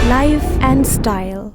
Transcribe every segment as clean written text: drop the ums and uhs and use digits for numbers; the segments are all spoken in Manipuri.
Life and Style.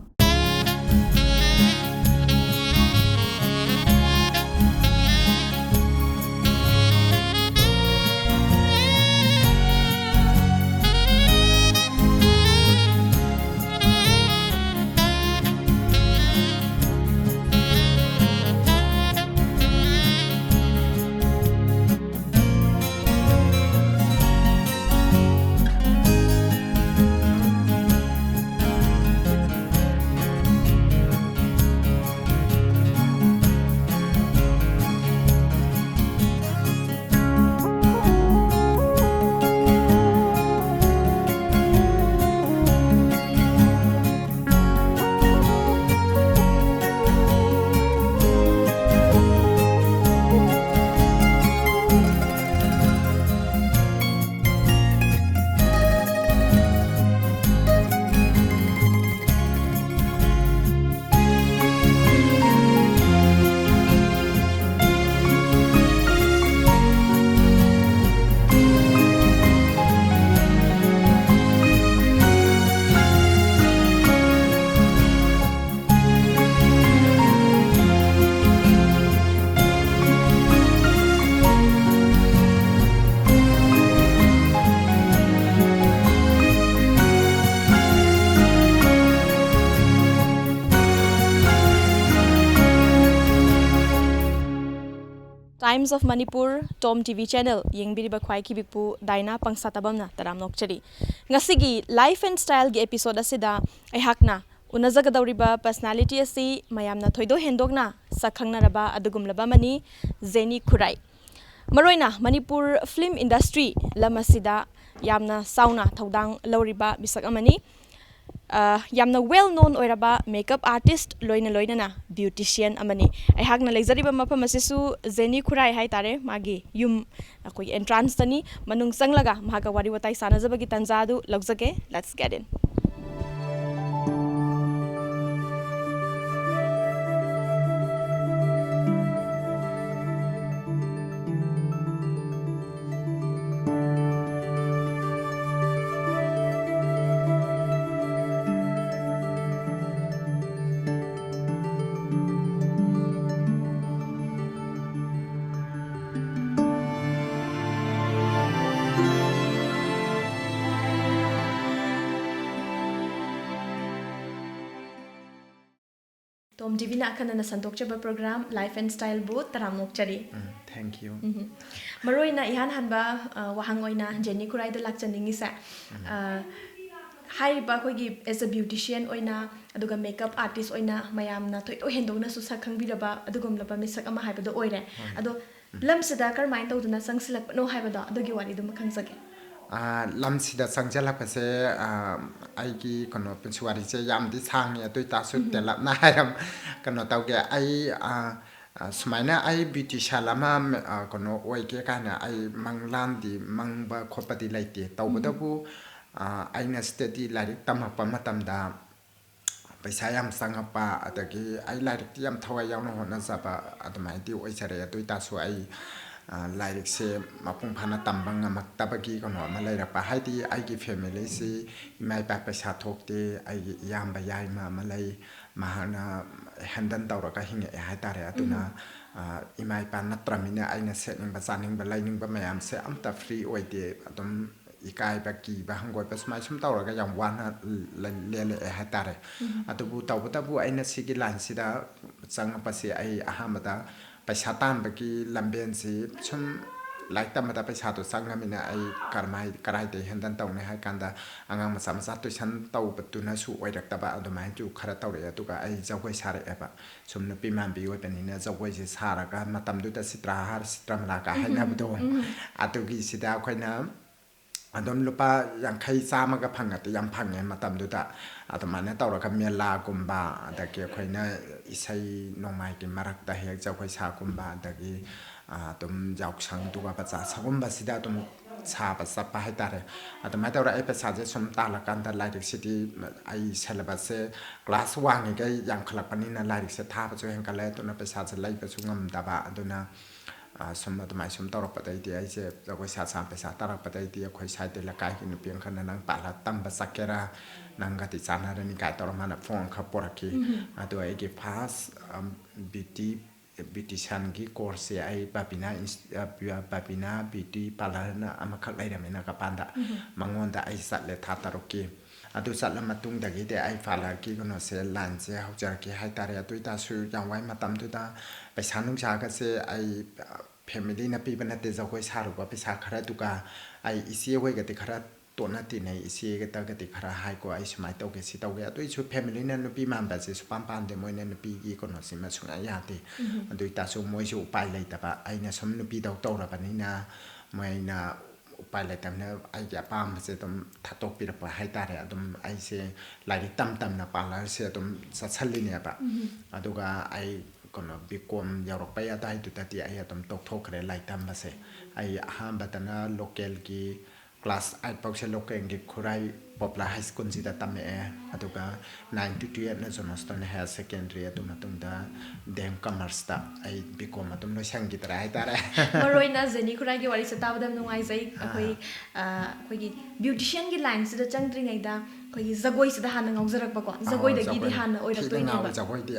Times of Manipur Tom TV channel yengbiriba khwai kibikpu Daina Pangsatabamna taram nokchari ngasigi Life and Style gi episode asida aihakna unazagadawriba personality asi mayamna thoido hendokna sakhangnaraba adugumlaba mani Zeni Khurai maroina Manipur film industry lamasida yamna sauna thodang lawriba bisak amani yamna well known oiraba makeup artist loina beautician amani aihakna leizariba mafam asisu Zeni Khurai hai tare magi yum akoi entrance tani manung sanglaga maga wari watai sanajabagi tanjadu logzake. Let's get in. Tom TV na akan na sandok chaba program Life and Style bu taramok chari. Thank you. Maroi na ihan hanba wahangoi na Zeni Khurai do lakchaningi sa. Hai ba koi gi as a beautician oina aduga makeup artist oina mayam na toi hendong na su sakhang biraba adugum laba misak ama hai ba do oire. Ado lam sida kar mind to na sangsilak no hai ba do adugi wari do makhang sake. Lamsida sangjala pase aigi kono pensuari je yam di sang ya tui tasut telap na hayam kono tauge ai semaina ai beauty shalama kono oike kana ai manglan di mangba khopati laite taubudabu aina steady larik tamapa matamda paisa yam sangapa adagi ai larik yam thawai yauna hona sapa admai di oisare tui tasu ai like से मपुंग फाना तंबंग मक्तबगी कोनो मलाइरपा हाइदी आइगी फैमिली से इमाइ पा पैसा थोकते आइगी याम बयाइमा मलाइ महाना हैंडल तौरका हिंगे हाइतारे अतुना इमाइ पा नत्रमिना आइना सेनिंग बचानिंग बलाइनिंग बमयाम से अमता फ्री ओइदे अतुम इकाइ बकी बहंगोय पसमाइ सुम तौरका याम वाना लेले हाइतारे अतुबु तौबतबु आइना सिगी लाइन सिदा चंगपसे आई अहामदा पैसा तानबकी लंबेन से सुम लाइक तमदा पैसा तो संगमिना आई करमाइ कराइते हेंदन तौने हाइ कांदा अंगां मसा मसा तुइसन तौबतुना सु ओइरक्तबा अदुमाइ जु खरा तौरे अतुगा आई जगोइ सारे एबा सुमना पिमानबि ओइबनिना जगोइ से सारागा मतमदुदा सित्राहार सित्रमलाका हाइनाबदो अतुगी सिदा खोइना adom lupa yang khai sama ga phangate yam phange matam duta adomane tawraka mela gumba adake khoina isai nomai ki marak ta hek ja khoi sa gumba adagi adom jauk sang duga bacha sagumba sida adom sa ba sa pa hetare adom tawra ai pa sa je som ta la kan da lairik city ai syllabus se class 1 ga yang khalak pani na lairik se tha ba jo hen kala to na pa sa je lai ba sungam da ba aduna ꯁꯨꯝ ꯑꯗꯨꯃꯥꯏꯅ ꯁꯨꯝ ꯇꯧꯔꯛꯄꯗꯩꯗꯤ ꯑꯩꯁꯦ ꯖꯒꯣꯏ ꯁꯥ ꯄꯩꯁꯥ ꯇꯥꯔꯛꯄꯗꯩꯗꯤ ꯑꯩꯈꯣꯏ ꯁꯥꯏꯗ ꯂꯩꯀꯥꯏꯒꯤ ꯅꯨꯄꯤ ꯑꯃꯈꯛꯅ ꯅꯪ ꯄꯥꯜꯂ ꯇꯝꯕ ꯆꯠꯀꯦꯔꯥ ꯅꯪꯒꯗꯤ ꯆꯥꯟꯅꯔꯅꯤ ꯀꯥꯏ ꯇꯧꯔ ꯃꯥꯅ ꯐꯣꯟ ꯈꯔ ꯄꯣꯔꯛꯈꯤ ꯑꯗꯣ ꯑꯩꯒꯤ ꯐꯥꯔꯁ ꯕ꯭ꯌꯨꯇꯤꯁꯤꯌꯥꯟꯒꯤ ꯀꯣꯔꯁꯁꯦ ꯑꯩ ꯕꯥꯕꯤꯅꯥ ꯕ꯭ꯌꯨꯇꯤ ꯄꯥꯔꯂꯔꯅ ꯑꯃꯈꯛ ꯂꯩꯔꯝꯃꯦ ꯅꯥꯒꯥꯄꯥꯟꯗ ꯃꯉꯣꯟꯗ ꯑꯩ ꯆꯠꯂꯦ ꯊꯥ 3ꯀꯤ ꯑꯗꯨ ꯆꯠꯂ ꯃꯇꯨꯡꯗꯒꯤꯗꯤ ꯑꯩ ꯄꯥꯔꯂꯔꯒꯤ ꯀꯩꯅꯣꯁꯦ ꯂꯥꯏꯟꯁꯦ ꯍꯧꯖꯔꯛꯀꯦ ꯍꯥꯏꯇꯥꯔꯦ ꯑꯗꯨ ꯑꯣꯏꯇꯥꯔꯁꯨ ꯌꯥꯝ ꯋꯥꯏ ꯃꯇꯝꯗꯨꯗ ꯄꯩꯁా ꯅꯨꯡꯁꯥꯒꯁꯦ ꯑꯩ ꯐꯦꯃꯤꯂꯤꯅ ꯄꯤꯕ ꯅꯠꯇꯦ ꯖꯒꯣꯏ ꯁꯥꯔꯨꯕ ꯄꯩꯁꯥ ꯈꯔꯗꯨꯒ ꯑꯩ ꯏꯆꯦ ꯍꯣꯏꯒꯗꯤ ꯈꯔ ꯇꯣꯠꯅ ꯇꯤꯟꯅꯩ ꯏꯆꯦꯒꯗꯤ ꯈꯔ ꯍꯥꯏꯀꯣ ꯑꯩ ꯁꯨꯃꯥꯏꯅ ꯇꯧꯒꯦ ꯁꯤ ꯇꯧꯒꯦ ꯑꯗꯨꯏꯁꯨ ꯐꯦꯃꯤꯂꯤꯅ ꯅꯨꯄꯤ ꯃꯥꯟꯕꯁꯦ ꯁꯨꯄꯥꯝ ꯄꯥꯝꯗꯦ ꯃꯣꯏꯅ ꯅꯨꯄꯤꯒꯤ ꯀꯩꯅꯣꯁꯤꯃ ꯁꯨꯡꯌꯥ ꯌꯥꯗꯦ ꯑꯗꯨ ꯑꯣꯏꯇꯥꯔꯁꯨ ꯃꯣꯏꯁꯨ ꯎꯄꯥꯏ ꯂꯩꯇꯕ ꯑꯩꯅ ꯁꯨꯝ ꯅꯨꯄꯤꯗꯧ ꯇꯧꯔꯕꯅꯤꯅ ꯃꯣꯏꯅ ꯎꯄꯥꯏ ꯂꯩꯇꯕꯅ ꯑꯩꯒꯤ ꯑꯄꯥꯝꯕꯁꯦ ꯑꯗꯨꯝ ꯊꯥꯗꯣꯛꯄꯤꯔꯛꯄ ꯍꯥꯏꯇꯥꯔꯦ ꯑꯗꯨꯝ ꯑꯩꯁꯦ ꯂꯥꯏꯔꯤꯛ ꯇꯝꯅ ꯄꯥꯔꯂꯔꯁꯦ ꯑꯗꯨꯝ ꯆꯠꯁꯜꯂꯤꯅꯦꯕ ꯑꯗꯨꯒ ꯑꯩ ꯀꯩꯅꯣ BCom ꯌꯧꯔꯛꯄꯩ ꯑꯗꯨꯋꯥꯏꯗꯨꯗꯗꯤ ꯑꯩ ꯑꯗꯨꯝ ꯇꯣꯛꯊꯣꯛꯈ꯭ꯔꯦ ꯂꯥꯏꯔꯤꯛ ꯇꯝꯕꯁꯦ ꯑꯩ ꯑꯍꯥꯟꯕꯗꯅ ꯂꯣꯀꯦꯜꯒꯤ ꯀ꯭ꯂꯥꯁ 8 ꯐꯥꯎꯁꯦ ꯂꯣꯀꯦꯜꯒꯤ ꯈꯨꯔꯥꯏ ꯄꯣꯄꯨꯂꯔ ꯍꯥꯏ ꯁ꯭ꯀꯨꯜꯁꯤꯗ ꯇꯝꯃꯛꯑꯦ ꯑꯗꯨꯒ 9 to 12ꯅ ꯖꯣꯅꯣꯁꯇꯟ ꯍꯥꯌꯔ ꯁꯦꯀꯦꯟꯗꯔꯤ ꯑꯗꯨ ꯃꯇꯨꯡꯗ ꯗꯦꯝ ꯀꯃꯔꯁꯇ ꯑꯩ BCom ꯑꯗꯨꯝ ꯂꯣꯏꯁꯟꯈꯤꯗ꯭ꯔꯦ ꯍꯥꯏꯇꯥꯔꯦ ꯃꯔꯨꯑꯣꯏꯅ ꯖꯦꯅꯤ ꯈꯨꯔꯥꯏꯒꯤ ꯋꯥꯔꯤꯁꯦ ꯇꯥꯕꯗ ꯅꯨꯡꯉꯥꯏꯖꯩ ꯑꯩꯈꯣꯏꯒꯤ ꯕ꯭ꯌꯨꯇꯤಷꯤꯌꯟꯒꯤ ꯂꯥꯏꯟꯁꯤꯗ ꯆꯪꯗ꯭ꯔꯤꯉꯩꯗ ꯑꯩꯈꯣꯏꯒꯤ ꯖꯒꯣꯏꯁꯤꯗ ꯍꯥꯟꯅ ꯉꯥꯎꯖꯔꯛꯄꯀꯣ ꯖꯒꯣꯏꯗꯒꯤꯗꯤ ꯍꯥꯟꯅ ꯊꯤꯅ ꯉꯥꯎꯋꯦ ꯑꯣꯏꯔꯛꯇꯣꯏꯅꯦꯕ ꯖꯒꯣꯏꯗꯤ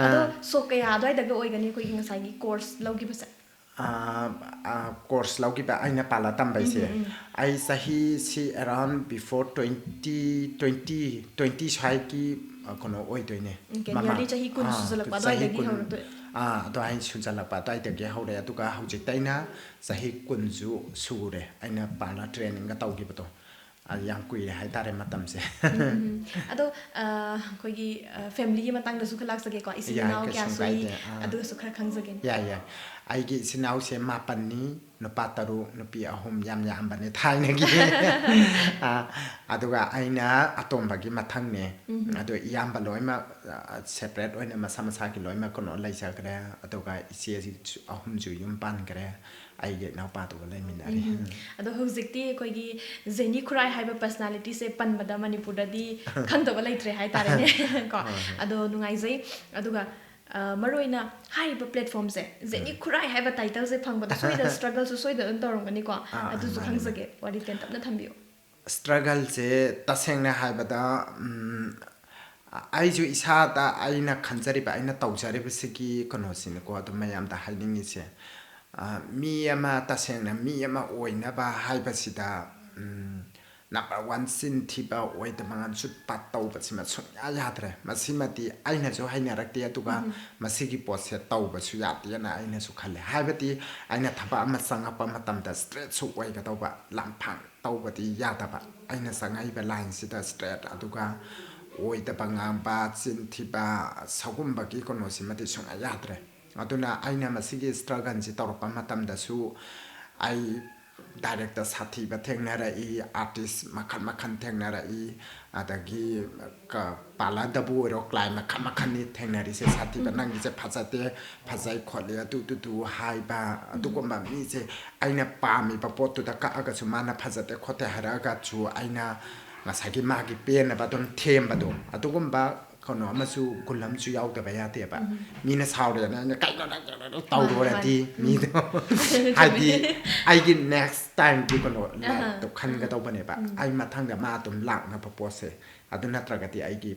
ꯑꯗꯣ ꯁꯣꯛ ꯀꯌꯥ ꯑꯗꯨꯋꯥꯏꯗꯒ ꯑꯣꯏꯒꯅꯤ ꯑꯩꯈꯣꯏꯒꯤ ꯉꯁꯥꯏꯒꯤ ꯀꯣꯔꯁ ꯂꯧꯈꯤꯕꯁꯦ ꯀꯣꯔꯁ ꯂꯧꯈꯤꯕ ꯑꯩꯅ ꯄꯥꯜꯂ ꯇꯝꯕꯩꯁꯦ ꯑꯩ ꯆꯍꯤꯁꯤ ꯑꯦꯔꯥꯎꯟ ꯕꯤꯐꯣꯔ 20 ꯁ꯭ꯋꯥꯏꯒꯤ ꯀꯩꯅꯣ ꯑꯣꯏꯗꯣꯏꯅꯦ ꯃꯃꯥꯡ ꯅꯤꯌꯔꯂꯤ ꯆꯍꯤ 10 ꯁꯨꯖꯜꯂꯛꯄ ꯆꯍꯤ ꯑꯗꯨꯋꯥꯏꯗꯒꯤ 10 ꯍꯧꯔꯛꯇꯣꯏ ꯑꯗꯨꯃꯥꯏꯅ ꯁꯨꯖꯜꯂꯛꯄ ꯑꯗꯨꯋꯥꯏꯗꯒꯤ ꯍꯧꯔꯦ ꯑꯗꯨꯒ ꯍꯧꯖꯤꯛꯇ ꯑꯩꯅ ꯆꯍꯤ 10ꯁꯨ ꯁꯨꯔꯦ ꯑꯩꯅ ꯄꯥꯔꯂꯔ ꯇ꯭ꯔꯦꯅꯤꯡꯒ ꯇꯧꯈꯤꯕꯗꯣ ಅದು ꯌꯥꯝ ꯀꯨꯏꯔꯦ ꯍꯥꯏꯇꯥꯔꯦ ꯃꯇꯝꯁꯦ ꯑꯗꯣ ꯑꯩꯈꯣꯏꯒꯤ ꯐꯦꯃꯤꯂꯤꯒꯤ ꯃꯇꯥꯡꯗꯁꯨ ꯈꯔ ꯂꯥꯛꯆꯒꯦꯀꯣ ꯏꯆꯤꯜ ꯌꯥꯏ ꯏꯅꯥꯎ ꯀꯌꯥ ꯀꯩꯁꯨꯝ ꯁꯨꯏ ꯀꯥꯏꯗꯦ ꯑꯗꯨꯒꯁꯨ ꯈꯔ ꯈꯪꯖꯒꯦ ꯌꯥꯏ ꯑꯩꯒꯤ ꯏꯆꯤꯟ ꯏꯅꯥꯎꯁꯦ 9ꯅꯤ ꯅꯨꯄꯥ 3 ꯅꯨꯄꯤ 3 ꯌꯥꯝ ꯌꯥꯝꯕꯅꯦ ꯊꯥꯏꯅꯒꯤ ꯑꯗꯨꯒ ꯑꯩꯅ ꯑꯇꯣꯝꯕꯒꯤ ꯃꯊꯪꯅꯦ ꯑꯗꯣ ꯏꯌꯥꯝꯕ ꯂꯣꯏꯅꯃꯛ ꯁꯦꯄꯔꯦꯠ ꯑꯣꯏꯅ ꯃꯁꯥ ꯃꯁꯥꯒꯤ ꯂꯣꯏꯅꯃꯛ ꯀꯩꯅꯣ ꯂꯩꯖꯈ꯭ꯔꯦ ꯑꯗꯨꯒ ꯏꯆꯦꯁꯤ 3ꯁꯨ ꯌꯨꯝ ꯄꯥꯟꯈ꯭ꯔꯦ ꯑꯩꯒꯤ ꯏꯅꯥꯎꯄꯥꯗꯨꯒ ꯂꯩꯃꯤꯟꯅꯔꯤ ꯑꯗꯣ ꯍꯧꯖꯤꯛꯇꯤ ꯑꯩꯈꯣꯏꯒꯤ ꯖꯦꯅꯤ ꯈꯨꯔꯥꯏ ꯍꯥꯏꯕ ꯄꯔꯁꯅꯥꯂꯤꯇꯤꯁꯦ ꯄꯟꯕꯗ ꯃꯅꯤꯄꯨꯔꯗꯗꯤ ꯈꯪꯗꯕ ꯂꯩꯇ꯭ꯔꯦ ꯍꯥꯏꯇꯥꯔꯦꯅꯦ ꯀꯣ ꯑꯗꯣ ꯅꯨꯡꯉꯥꯏꯖꯩ ꯑꯗꯨꯒ ꯃꯔꯨꯑꯣꯏꯅ ꯍꯥꯏꯔꯤꯕ ꯄ꯭ꯂꯦꯠꯐꯣꯝꯁꯦ ꯖꯦꯅꯤ ꯈꯨꯔꯥꯏ ꯍꯥꯏꯕ ꯇꯥꯏꯇꯜꯁꯦ ꯐꯪꯕꯗ ꯁ꯭ꯇ꯭ꯔꯒꯜꯁꯨ ꯑꯗꯨꯝ ꯇꯧꯔꯝꯒꯅꯤꯀꯣ ꯑꯗꯨꯁꯨ ꯈꯪꯖꯒꯦ ꯋꯥꯔꯤ ꯇꯦꯟꯇꯞꯅ ꯊꯝꯕꯤꯌꯨ ꯁ꯭ꯇ꯭ꯔꯒꯜꯁꯦ ꯇꯁꯦꯡꯅ ꯍꯥꯏꯕꯗ ꯑꯩꯁꯨ ꯏꯁꯥꯗ ꯑꯩꯅ ꯈꯟꯖꯔꯤꯕ ꯑꯩꯅ ꯇꯧꯖꯔꯤꯕꯁꯤꯒꯤ ꯀꯩꯅꯣꯁꯤꯅꯀꯣ ꯑꯗꯨꯝ ꯃꯌꯥꯝꯗ ꯍꯥꯏꯅꯤꯡꯉꯤꯁꯦ ꯃꯤ ꯑꯃ ꯇꯁꯦꯡꯅ ꯃꯤ ꯑꯃ ꯑꯣꯏꯅꯕ ꯍꯥꯏꯕꯁꯤꯗ ꯅꯝꯕꯔ 1 ꯆꯤꯟ thꯤꯕ ꯑꯣꯏꯗꯕ ꯉꯥꯡꯁꯨ ꯄꯥꯠ ꯇꯧꯕꯁꯤꯃ ꯁꯨꯡꯌꯥ ꯌꯥꯗ꯭ꯔꯦ ꯃꯁꯤꯃꯗꯤ ꯑꯩꯅꯁꯨ ꯍꯩꯅꯔꯛꯇꯦ ꯑꯗꯨꯒ ꯃꯁꯤꯒꯤ ꯄꯣꯠꯁꯦ ꯇꯧꯕꯁꯨ ꯌꯥꯗꯦꯅ ꯑꯩꯅꯁꯨ ꯈꯜꯂꯦ ꯍꯥꯏꯕꯗꯤ ꯑꯩꯅ ꯊꯕꯛ ꯑꯃ ꯆꯪꯉꯛꯄ ꯃꯇꯝꯗ ꯁ꯭ꯇ꯭ꯔꯦꯠꯁꯨ ꯑꯣꯏꯒꯗꯧꯕ ꯂꯝꯐꯥꯡ ꯇꯧꯕꯗꯤ ꯌꯥꯗꯕ ꯑꯩꯅ ꯆꯪꯉꯛꯏꯕ ꯂꯥꯏꯟꯁꯤꯗ ꯁ꯭ꯇ꯭ꯔꯦꯠ ꯑꯗꯨꯒ ꯑꯣꯏꯗꯕ ꯉꯥꯡꯕ ꯆꯤꯟ ꯊꯤꯕ ꯁꯒꯨꯝꯕꯒꯤ ꯀꯩꯅꯣꯁꯤꯃꯗꯤ ꯁꯨꯡꯌꯥ ꯌꯥꯗ꯭ꯔꯦ ꯑꯗꯨꯅ ꯑꯩꯅ ꯃꯁꯤꯒꯤ ꯁ꯭ꯇ꯭ꯔꯒꯜꯁꯤ ꯇꯧꯔꯛꯄ ꯃꯇꯝꯗꯁꯨ ꯑꯩ ꯗꯥꯏꯔꯦꯛꯇ ꯁꯥꯊꯤꯕ ꯊꯦꯡꯅꯔꯛꯏ ꯑꯥꯔꯇꯤꯁ ꯃꯈꯜ ꯃꯈꯜ ꯊꯦꯡꯅꯔꯛꯏ ꯑꯗꯒꯤ ꯄꯥꯔꯂꯔꯗꯕꯨ ꯑꯣꯏꯔꯣ ꯀ꯭ꯂꯥꯏꯟ ꯃꯈꯜ ꯃꯈꯜꯅꯤ ꯊꯦꯡꯅꯔꯤꯁꯦ ꯁꯥꯊꯤꯕ ꯅꯪꯒꯤꯁꯦ ꯐꯖꯗꯦ ꯐꯖꯩ ꯈꯣꯠꯂꯤ ꯑꯗꯨꯗꯨ ꯍꯥꯏꯕ ꯑꯗꯨꯒꯨꯝꯕ ꯃꯤꯁꯦ ꯑꯩꯅ ꯄꯥꯝꯃꯤꯕ ꯄꯣꯠꯇꯨꯗ ꯀꯛꯑꯒꯁꯨ ꯃꯥꯅ ꯐꯖꯗꯦ ꯈꯣꯠꯇꯦ ꯍꯥꯏꯔꯛꯑꯒꯁꯨ ꯑꯩꯅ ꯉꯁꯥꯏꯒꯤ ꯃꯥꯒꯤ ꯄꯦꯟꯅꯕ ꯑꯗꯨꯝ ꯊꯦꯝꯕꯗꯣ ꯑꯗꯨꯒꯨꯝꯕ ꯀꯩꯅꯣ ꯑꯃꯁꯨ ꯒꯨꯟ ꯑꯃꯁꯨ ꯌꯥꯎꯗꯕ ꯌꯥꯗꯦꯕ ꯃꯤꯅ ꯁꯥꯎꯔꯦꯅ ꯑꯩꯅ ꯀꯩꯅꯣ ꯇꯧꯔꯨꯔꯗꯤ ꯃꯤꯗꯣ ꯍꯥꯏꯗꯤ ꯑꯩꯒꯤ ꯅꯦꯛꯁ ꯇꯥꯏꯝꯒꯤ ꯀꯩꯅꯣ ꯂꯥꯏꯐꯇꯣ ꯈꯟꯒꯗꯧꯕꯅꯦꯕ ꯑꯩ ꯃꯊꯪꯗ ꯃꯥ ꯑꯗꯨꯝ ꯂꯥꯛꯅꯕ ꯄꯣꯠꯁꯦ ꯑꯗꯨ ꯅꯠꯇ꯭ꯔꯒꯗꯤ ꯑꯩꯒꯤ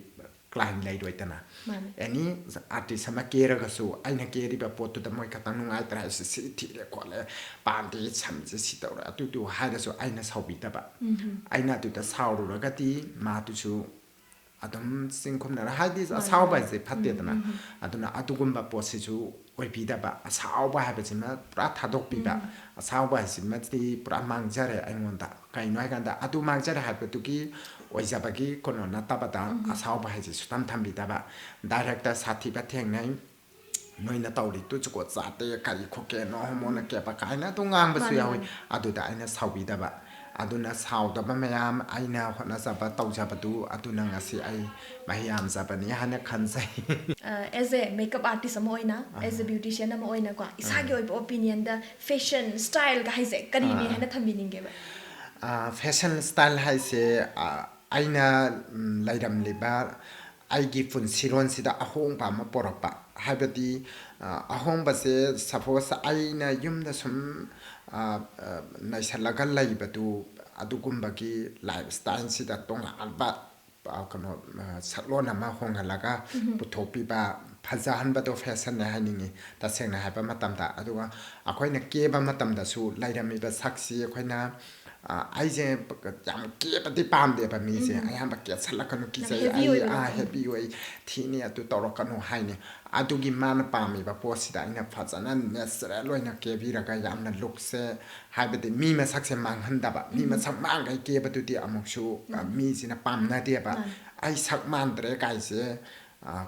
ꯀ꯭ꯂꯥꯏꯟ ꯂꯩꯔꯣꯏꯗꯅ ꯑꯦꯅꯤ ꯑꯥꯔꯇꯤꯁ ꯑꯃ ꯀꯦꯔꯒꯁꯨ ꯑꯩꯅ ꯀꯦꯔꯤꯕ ꯄꯣꯠꯇꯨꯗ ꯃꯣꯏ ꯈꯛꯇꯪ ꯅꯨꯡꯉꯥꯏꯇ꯭ꯔꯦ ꯍꯥꯏꯁꯦ ꯁꯤ ꯊꯤꯔꯦ ꯈꯣꯠꯂꯦ ꯄꯥꯝꯗꯦ ꯁꯝꯁꯦ ꯁꯤ ꯇꯧꯔꯦ ꯑꯗꯨꯗꯨ ꯍꯥꯏꯔꯁꯨ ꯑꯩꯅ ꯁꯥꯎꯕꯤꯗꯕ ꯑꯩꯅ ꯑꯗꯨꯗ ꯁꯥꯎꯔꯨꯔꯒꯗꯤ ꯃꯥꯗꯨꯁꯨ ꯑꯗꯨꯝ ꯆꯤꯡꯈꯨꯝꯅꯔ ꯍꯥꯏꯗꯤ ꯑꯁꯥꯎꯕ ꯍꯥꯏꯁꯦ ꯐꯠꯇꯦꯗꯅ ꯑꯗꯨꯅ ꯑꯗꯨꯒꯨꯝꯕ ꯄꯣꯠꯁꯤꯁꯨ ꯑꯣꯏꯕꯤꯗꯕ ꯑꯁꯥꯎꯕ ꯍꯥꯏꯕꯁꯤꯃ ꯄꯨꯔꯥ ꯊꯥꯗꯣꯛꯄꯤꯕ ꯑꯁꯥꯎꯕ ꯍꯥꯏꯁꯤꯃꯗꯤ ꯄꯨꯔꯥ ꯃꯥꯡꯖꯔꯦ ꯑꯩꯉꯣꯟꯗ ꯀꯩꯅꯣ ꯍꯥꯏꯀꯥꯟꯗ ꯑꯗꯨ ꯃꯥꯡꯖꯔꯦ ꯍꯥꯏꯕꯗꯨꯒꯤ ꯑꯣꯏꯖꯕꯒꯤ ꯀꯩꯅꯣ ꯅꯠꯇꯕꯗ ꯑꯁꯥꯎꯕ ꯍꯥꯏꯁꯤ ꯁꯨꯛꯊꯝ ꯊꯝꯕꯤꯗꯕ ꯗꯥꯏꯔꯦꯛꯇ ꯁꯥꯊꯤꯕ ꯊꯦꯡꯅꯩ ꯅꯣꯏꯅ ꯇꯧꯔꯤꯗꯨ ꯖꯨꯒꯣꯠ ꯆꯥꯗꯦ ꯀꯔꯤ ꯈꯣꯠꯀꯦ ꯅꯣ ꯍꯣꯃꯣꯅ ꯀꯦꯕ ꯀꯥꯏꯅ ꯑꯗꯨꯝ ꯉꯥꯡꯕꯁꯨ ꯌꯥꯎꯏ ꯑꯗꯨꯗ ꯑꯩꯅ ꯁꯥꯎꯕꯤꯗꯕ ꯑꯗꯨꯅ ꯁꯥꯎꯗꯕ ꯃꯌꯥꯝ ꯑꯩꯅ ꯍꯣꯠꯅꯖꯕ ꯇꯧꯖꯕꯗꯨ ꯑꯗꯨꯅ ꯉꯁꯤ ꯑꯩ ꯃꯍꯩ ꯌꯥꯝꯖꯕꯅꯤ ꯍꯥꯏꯅ ꯈꯟꯖꯩ ꯑꯦꯖ ꯑꯦ ꯃꯦꯀꯞ ꯑꯥꯔꯇꯤꯁ ꯑꯃ ꯑꯣꯏꯅ ꯑꯦꯖ ꯑꯦ ꯕ꯭ꯌꯨꯇꯤಷꯤꯌꯟ ꯑꯃ ꯑꯣꯏꯅꯀꯣ ꯏꯁꯥꯒꯤ ꯑꯣꯏꯕ ꯑꯣꯄꯤꯅꯤꯌꯟꯗ ꯐꯦꯁꯟ ꯁ꯭ꯇꯥꯏꯜꯒ ꯍꯥꯏꯁꯦ ꯀꯔꯤꯅꯦ ꯍꯥꯏꯅ ꯊꯝꯕꯤꯅꯤꯡꯒꯦꯕ ꯐꯦꯁꯟ ꯁ꯭ꯇꯥꯏꯜ ꯍꯥꯏꯁꯦ ꯑꯩꯅ ꯂꯩꯔꯝꯂꯤꯕ ꯑꯩꯒꯤ ꯄꯨꯟꯁꯤꯔꯣꯟꯁꯤꯗ ꯑꯍꯣꯡꯕ ꯑꯃ ꯄꯣꯔꯛꯄ ꯍꯥꯏꯕꯗꯤ ꯑꯍꯣꯡꯕꯁꯦ ꯁꯄꯣꯁ ꯑꯩꯅ ꯌꯨꯝꯗ ꯁꯨꯝ ꯅꯩꯁꯜꯂꯒ ꯂꯩꯕꯗꯨ ꯑꯗꯨꯒꯨꯝꯕꯒꯤ ꯂꯥꯏꯐ ꯁ꯭ꯇꯥꯏꯜꯁꯤꯗ ꯇꯣꯉꯥꯟꯕ ꯀꯩꯅꯣ ꯁꯛꯂꯣꯟ ꯑꯃ ꯍꯣꯡꯍꯜꯂꯒ ꯄꯨꯊꯣꯛꯄꯤꯕ ꯐꯖꯍꯟꯕꯗꯣ ꯐꯦꯁꯟꯅꯦ ꯍꯥꯏꯅꯤꯡꯉꯤ ꯇꯁꯦꯡꯅ ꯍꯥꯏꯕ ꯃꯇꯝꯗ ꯑꯗꯨꯒ ꯑꯩꯈꯣꯏꯅ ꯀꯦꯕ ꯃꯇꯝꯗꯁꯨ ꯂꯩꯔꯝꯃꯤꯕ ꯁꯛꯁꯤ ꯑꯩꯈꯣꯏꯅ ꯑꯩꯁꯦ ꯌꯥꯝ ꯀꯦꯕꯗꯤ ꯄꯥꯝꯗꯦꯕ ꯃꯤꯁꯦ ꯑꯌꯥꯝꯕ ꯀꯦꯁꯜꯂꯛꯀꯅꯨ ꯀꯤꯖꯩ ꯑꯩ ꯍꯦꯄꯤ ꯑꯣꯏ ꯊꯤꯅꯤ ꯑꯗꯨ ꯇꯧꯔꯛꯀꯅꯨ ꯍꯥꯏꯅꯤ ꯑꯗꯨꯒꯤ ꯃꯥꯅ ꯄꯥꯝꯃꯤꯕ ꯄꯣꯠꯁꯤꯗ ꯑꯩꯅ ꯐꯖꯅ ꯅꯦꯆꯔꯦꯜ ꯑꯣꯏꯅ ꯀꯦꯕꯤꯔꯒ ꯌꯥꯝꯅ ꯂꯨꯛꯁꯦ ꯍꯥꯏꯕꯗꯤ ꯃꯤ ꯃꯁꯛꯁꯦ ꯃꯥꯡꯍꯟꯗꯕ ꯃꯤ ꯃꯁꯛ ꯃꯥꯡꯈꯩ ꯀꯦꯕꯗꯨꯗꯤ ꯑꯃꯨꯛꯁꯨ ꯃꯤꯁꯤꯅ ꯄꯥꯝꯅꯗꯦꯕ ꯑꯩ ꯁꯛ ꯃꯥꯟꯗ꯭ꯔꯦ ꯀꯥꯏꯁꯦ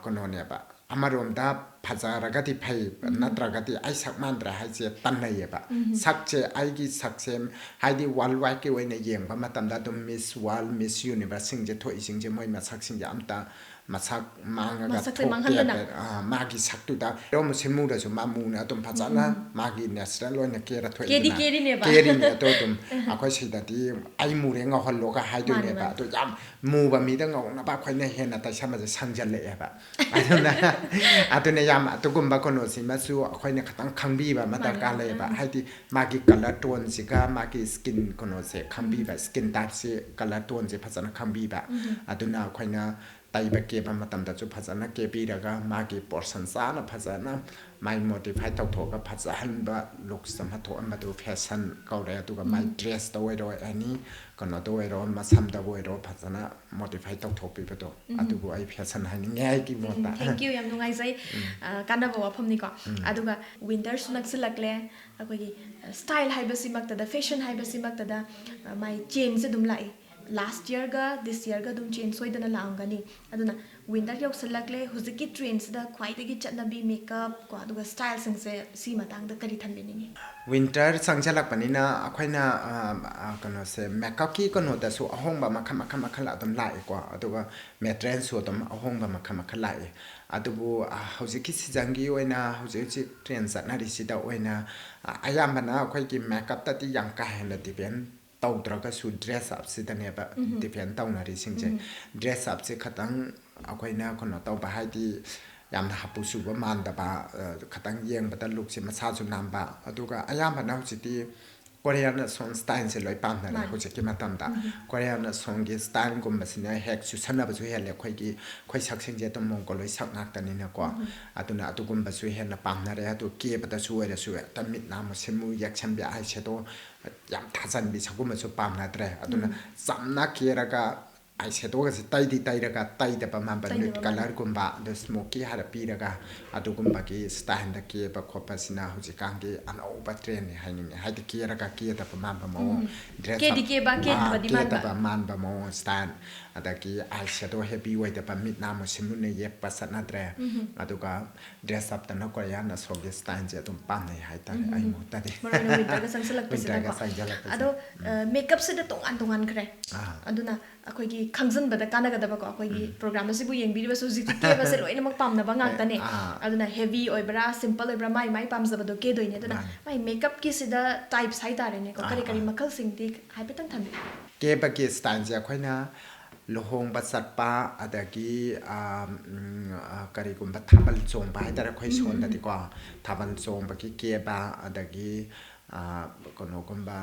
ꯀꯩꯅꯣꯅꯦꯕ ꯑꯃꯔꯣꯝꯗ ꯐꯖꯔꯒꯗꯤ ꯐꯩ ꯅꯠꯇ꯭ꯔꯒꯗꯤ ꯑꯩ ꯁꯛ ꯃꯥꯟꯗ꯭ꯔꯦ ꯍꯥꯏꯁꯦ ꯇꯟꯅꯩꯌꯦꯕ ꯁꯛꯁꯦ ꯑꯩꯒꯤ ꯁꯛꯁꯦ ꯍꯥꯏꯗꯤ ꯋꯥꯔꯜ ꯋꯥꯏꯗꯀꯤ ꯑꯣꯏꯅ ꯌꯦꯡꯕ ꯃꯇꯝꯗ ꯑꯗꯨꯝ ꯃꯤꯁ ꯋꯥꯔꯜ ꯃꯤꯁ ꯌꯨꯅꯤꯚꯔꯁꯁꯤꯡꯁꯦ ꯊꯣꯛꯏꯁꯤꯡꯁꯦ ꯃꯣꯏ ꯃꯁꯛꯁꯤꯡꯁꯦ ꯑꯝꯇ ꯃꯁꯛ ꯃꯥꯡꯉꯒ ꯊꯣꯛꯇꯦ ꯃꯥꯒꯤ ꯁꯛꯇꯨꯗ ꯌꯣꯝ ꯁꯤꯃꯨꯔꯁꯨ ꯃꯥꯃꯨꯅ ꯑꯗꯨꯝ ꯐꯖꯅ ꯃꯥꯒꯤ ꯅꯦꯆꯔꯦꯜ ꯑꯣꯏꯅ ꯀꯦꯔ ꯊꯣꯛꯏꯗꯅ ꯀꯦꯔꯤꯅꯦ ꯑꯗꯣ ꯑꯗꯨꯝ ꯑꯩꯈꯣꯏ ꯁꯤꯗꯗꯤ ꯑꯩ ꯃꯨꯔꯦ ꯉꯧꯍꯜꯂꯣꯒ ꯍꯥꯏꯗꯣꯏꯅꯦꯕ ꯑꯗꯣ ꯌꯥꯝ ꯃꯨꯕ ꯃꯤꯗ ꯉꯧꯅꯕ ꯑꯩꯈꯣꯏꯅ ꯍꯦꯟꯅ ꯇꯩꯁꯟꯕꯁꯦ ꯁꯪꯖꯜꯂꯛꯑꯦꯕ ꯑꯗꯨꯅ ꯌꯥꯝ ꯑꯗꯨꯒꯨꯝꯕ ꯀꯩꯅꯣꯁꯤꯃꯁꯨ ꯑꯩꯈꯣꯏꯅ ꯈꯤꯇꯪ ꯈꯪꯕꯤꯕ ꯑꯃ ꯗꯔꯀꯥꯔ ꯂꯩꯌꯦꯕ ꯍꯥꯏꯗꯤ ꯃꯥꯒꯤ ꯀꯂꯔ ꯇꯣꯟꯁꯤꯒ ꯃꯥꯒꯤ ꯁ꯭ꯀꯤꯟ ꯀꯩꯅꯣꯁꯦ ꯈꯪꯕꯤꯕ ꯁ꯭ꯀꯤꯟ ꯇꯥꯏꯞꯁꯦ ꯀꯂꯔ ꯇꯣꯟꯁꯦ ꯐꯖꯅ ꯈꯪꯕꯤꯕ ꯑꯗꯨꯅ ꯑꯩꯈꯣꯏꯅ ꯇꯩꯕ ꯀꯦꯕ ꯃꯇꯝꯗꯁꯨ ꯐꯖꯅ ꯀꯦꯕꯤꯔꯒ ꯃꯥꯒꯤ ꯄꯣꯔꯁꯟ ꯆꯥꯅ ꯐꯖꯅ ꯃꯥꯏ ꯃꯣꯗꯤꯐꯥꯏ ꯇꯧꯊꯣꯛꯑꯒ ꯐꯖꯍꯟꯕ ꯂꯨꯛꯁ ꯑꯃ ꯊꯣꯛꯍꯟꯕꯗꯨ ꯐꯦꯁꯟ ꯀꯧꯔꯦ ꯑꯗꯨꯒ ꯃꯥꯏ ꯗ꯭ꯔꯦꯁꯇ ꯑꯣꯏꯔꯣ ꯑꯦꯅꯤ ꯀꯩꯅꯣꯗ ꯑꯣꯏꯔꯣ ꯃꯁꯝꯗꯕꯨ ꯑꯣꯏꯔꯣ ꯐꯖꯅ ꯃꯣꯗꯤꯐꯥꯏ ꯇꯧꯊꯣꯛꯄꯤꯕꯗꯣ ꯑꯗꯨꯕꯨ ꯑꯩ ꯐꯦꯁꯟ ꯍꯥꯏꯅꯤꯡꯉꯦ ꯑꯩꯒꯤ ꯃꯣꯠꯇ ꯊꯦꯡꯛ ꯌꯨ ꯌꯥꯝ ꯅꯨꯡꯉꯥꯏꯖꯩ ꯀꯥꯟꯅꯕ ꯋꯥꯐꯝꯅꯤꯀꯣ ꯑꯗꯨꯒ ꯋꯤꯟꯇꯔꯁꯨ ꯅꯛꯁꯤꯜꯂꯛꯂꯦ ꯑꯩꯈꯣꯏꯒꯤ ꯁ꯭ꯇꯥꯏꯜ ꯍꯥꯏꯕꯁꯤꯃꯛꯇꯗ ꯐꯦꯁꯟ ꯍꯥꯏꯕꯁꯤꯃꯛꯇꯗ ꯃꯥꯏ ꯆꯦꯟꯖ ꯑꯗꯨꯝ ꯂꯥꯛꯏ ꯂꯥꯁ ꯌꯔꯒ ꯗꯤꯁ ꯌꯔꯒ ꯑꯗꯨꯝ ꯆꯦꯟꯖ ꯁꯣꯏꯗꯅ ꯂꯥꯛꯑꯝꯒꯅꯤ ꯑꯗꯨꯅ ꯋꯤꯟꯇꯔ ꯌꯧꯁꯤꯜꯂꯛꯂꯦ ꯍꯧꯖꯤꯛꯀꯤ ꯇ꯭ꯔꯦꯟꯁꯤꯗ ꯈ꯭ꯋꯥꯏꯗꯒꯤ ꯆꯠꯅꯕꯤ ꯃꯦꯀꯞ ꯀꯣ ꯑꯗꯨꯒ ꯁ꯭ꯇꯥꯏꯜꯁꯤꯡꯁꯦ ꯁꯤ ꯃꯇꯥꯡꯗ ꯀꯔꯤ ꯊꯝꯕꯤꯅꯤꯡꯉꯤ ꯋꯤꯟꯇꯔ ꯆꯪꯁꯤꯜꯂꯛꯄꯅꯤꯅ ꯑꯩꯈꯣꯏꯅ ꯀꯩꯅꯣꯁꯦ ꯃꯦꯀꯞꯀꯤ ꯀꯩꯅꯣꯗꯁꯨ ꯑꯍꯣꯡꯕ ꯃꯈꯜ ꯑꯗꯨꯝ ꯂꯥꯛꯏꯀꯣ ꯑꯗꯨꯒ ꯃꯦꯇꯔꯤꯌꯦꯜꯁꯨ ꯑꯗꯨꯝ ꯑꯍꯣꯡꯕ ꯃꯈꯜ ꯂꯥꯛꯏ ꯑꯗꯨꯕꯨ ꯍꯧꯖꯤꯛꯀꯤ ꯁꯤꯖꯟꯒꯤ ꯑꯣꯏꯅ ꯍꯧꯖꯤꯛ ꯇ꯭ꯔꯦꯟ ꯆꯠꯅꯔꯤꯁꯤꯗ ꯑꯣꯏꯅ ꯑꯌꯥꯝꯕꯅ ꯑꯩꯈꯣꯏꯒꯤ ꯃꯦꯀꯞꯇꯗꯤ ꯌꯥꯝ ꯀꯥ ꯍꯦꯟꯅ ꯗꯤꯄꯦꯟ ꯇꯧꯗ꯭ꯔꯒꯁꯨ ꯗ꯭ꯔꯦꯁ ꯑꯞꯁꯤꯗꯅꯦꯕ ꯗꯤꯄꯦꯟ ꯇꯧꯅꯔꯤꯁꯤꯡꯁꯦ ꯗ꯭ꯔꯦꯁ ꯑꯞꯁꯦ ꯈꯇꯪ ꯑꯩꯈꯣꯏꯅ ꯀꯩꯅꯣ ꯇꯧꯕ ꯍꯥꯏꯗꯤ ꯌꯥꯝꯅ ꯍꯥꯄꯨ ꯆꯨꯕ ꯃꯥꯟꯗꯕ ꯈꯇꯪ ꯌꯦꯡꯕꯗ ꯂꯨꯛꯁꯦ ꯃꯁꯥꯁꯨ ꯅꯥꯟꯕ ꯑꯗꯨꯒ ꯑꯌꯥꯝꯕꯅ ꯍꯧꯖꯤꯛꯇꯤ ꯀꯣꯔꯤꯌꯥꯟ ꯁꯣꯡ ꯁ꯭ꯇꯥꯏꯜꯁꯦ ꯂꯣꯏ ꯄꯥꯝꯅꯔꯦ ꯍꯧꯖꯤꯛꯀꯤ ꯃꯇꯝꯗ ꯀꯣꯔꯤꯌꯥꯟ ꯁꯣꯡꯒꯤ ꯁ꯭ꯇꯥꯏꯜꯒꯨꯝꯕꯁꯤꯅ ꯍꯦꯛ ꯆꯨꯁꯟꯅꯕꯁꯨ ꯍꯦꯜꯂꯦ ꯑꯩꯈꯣꯏ ꯁꯛꯁꯤꯡꯁꯦ ꯑꯗꯨꯝ ꯃꯣꯡꯒꯣꯂꯣꯏ ꯁꯛ ꯉꯥꯛꯇꯅꯤꯅꯀꯣ ꯑꯗꯨꯅ ꯑꯗꯨꯒꯨꯝꯕꯁꯨ ꯍꯦꯟꯅ ꯄꯥꯝꯅꯔꯦ ꯑꯗꯨ ꯀꯦꯕꯗꯁꯨ ꯑꯣꯏꯔꯁꯨ ꯍꯦꯛꯇ ꯃꯤꯠ ꯅꯥ ꯃꯨꯁꯤꯟꯃꯨ ꯌꯦꯛꯁꯟꯕꯤ ꯑꯥꯏ ꯁꯦꯗꯣ ꯌꯥꯝ ꯊꯥꯖꯟꯕꯤ ꯁꯒꯨꯝꯕꯁꯨ ꯄꯥꯝꯅꯗ꯭ꯔꯦ ꯑꯗꯨꯅ ꯆꯝꯅ ꯀꯦꯔꯒ ꯑꯥꯏ ꯁꯦꯗꯣꯒꯁꯦ ꯇꯩꯔꯒ ꯇꯩꯗꯕ ꯃꯥꯟꯕ ꯅꯨꯠ ꯀꯂꯔꯒꯨꯝꯕ ꯑꯗꯨ ꯁ꯭ꯃꯣꯀꯤ ꯍꯥꯏꯔ ꯄꯤꯔꯒ ꯑꯗꯨꯒꯨꯝꯕꯒꯤ ꯁ꯭ꯇꯥꯏꯜꯗ ꯀꯦꯕ ꯈꯣꯠꯄꯁꯤꯅ ꯍꯧꯖꯤꯛꯀꯥꯟꯒꯤ ꯑꯅꯧꯕ ꯇ꯭ꯔꯦꯟꯅꯤ ꯍꯥꯏꯅꯤꯡꯉꯦ ꯍꯥꯏꯗꯤ ꯀꯦꯔꯒ ꯀꯦꯗꯕ ꯃꯥꯟꯕ ꯃꯑꯣꯡ ꯗ꯭ꯔꯦꯁ ꯀꯦꯗꯕ ꯃꯥꯟꯕ ꯃꯑꯣꯡ ꯁ꯭ꯇꯥꯏꯜ ꯑꯗꯒꯤ ꯑꯥꯏ ꯁꯦꯗꯣ ꯍꯦꯚꯤ ꯑꯣꯏꯗꯕ ꯃꯤꯠ ꯅꯥ ꯃꯨꯁꯤꯟꯃꯨꯟꯅ ꯌꯦꯛꯄ ꯆꯠꯅꯗ꯭ꯔꯦ ꯑꯗꯨꯒ ꯗ꯭ꯔꯦꯁ ꯑꯞꯇꯅ ꯀꯣꯔꯤꯌꯥꯟ ꯁꯣꯡꯒꯤ ꯁ꯭ꯇꯥꯏꯜꯁꯦ ꯑꯗꯨꯝ ꯄꯥꯝꯅꯩ ꯍꯥꯏꯇꯥꯔꯦ ꯑꯩ ꯃꯣꯠꯇꯗꯤ ꯋꯤꯟꯇꯔꯒ ꯆꯪꯁꯤꯜꯂꯛꯄꯁꯤꯗꯀꯣ ꯑꯗꯣ ꯃꯦꯀꯞꯁꯤꯗ ꯇꯣꯉꯥꯟꯈ꯭ꯔꯦ ꯑꯗꯨꯅ ꯑꯩꯈꯣꯏꯒꯤ ꯈꯪꯖꯤꯟꯕꯗ ꯀꯥꯟꯅꯒꯗꯕꯀꯣ ꯑꯩꯈꯣꯏꯒꯤ ꯄ꯭ꯔꯣꯒ꯭ꯔꯥꯝ ꯑꯁꯤꯕꯨ ꯌꯦꯡꯕꯤꯔꯤꯕꯁꯨ ꯍꯧꯖꯤꯛꯇꯤ ꯀꯦꯕꯁꯦ ꯂꯣꯏꯅꯃꯛ ꯄꯥꯝꯅꯕ ꯉꯥꯛꯇꯅꯦ ꯑꯗꯨꯅ ꯍꯦꯚꯤ ꯑꯣꯏꯕ꯭ꯔꯥ ꯁꯤꯝꯄꯜ ꯑꯣꯏꯕ꯭ꯔꯥ ꯃꯥꯏ ꯄꯥꯝꯖꯕꯗꯣ ꯀꯦꯗꯣꯏꯅꯦ ꯑꯗꯨꯅ ꯃꯥꯏ ꯃꯦꯀꯞꯀꯤꯁꯤꯗ ꯇꯥꯏꯞꯁ ꯍꯥꯏꯇꯥꯔꯦꯅꯦꯀꯣ ꯀꯔꯤ ꯃꯈꯜꯁꯤꯡꯗꯤ ꯍꯥꯏꯐꯦꯠꯇꯪ ꯊꯝꯕꯤꯌꯨ ꯀꯦꯕꯒꯤ ꯁ꯭ꯇꯥꯏꯜꯁꯦ ꯑꯩꯈꯣꯏꯅ ꯂꯨꯍꯣꯡꯕ ꯆꯠꯄ ꯑꯗꯒꯤ ꯀꯔꯤꯒꯨꯝꯕ ꯊꯥꯕꯜ ꯆꯣꯡꯕ ꯍꯥꯏꯇꯥꯔꯦ ꯑꯩꯈꯣꯏ ꯁꯣꯟꯗꯗꯤꯀꯣ ꯊꯥꯕꯜ ꯆꯣꯡꯕꯒꯤ ꯀꯦꯕ ꯑꯗꯒꯤ ꯀꯩꯅꯣꯒꯨꯝꯕ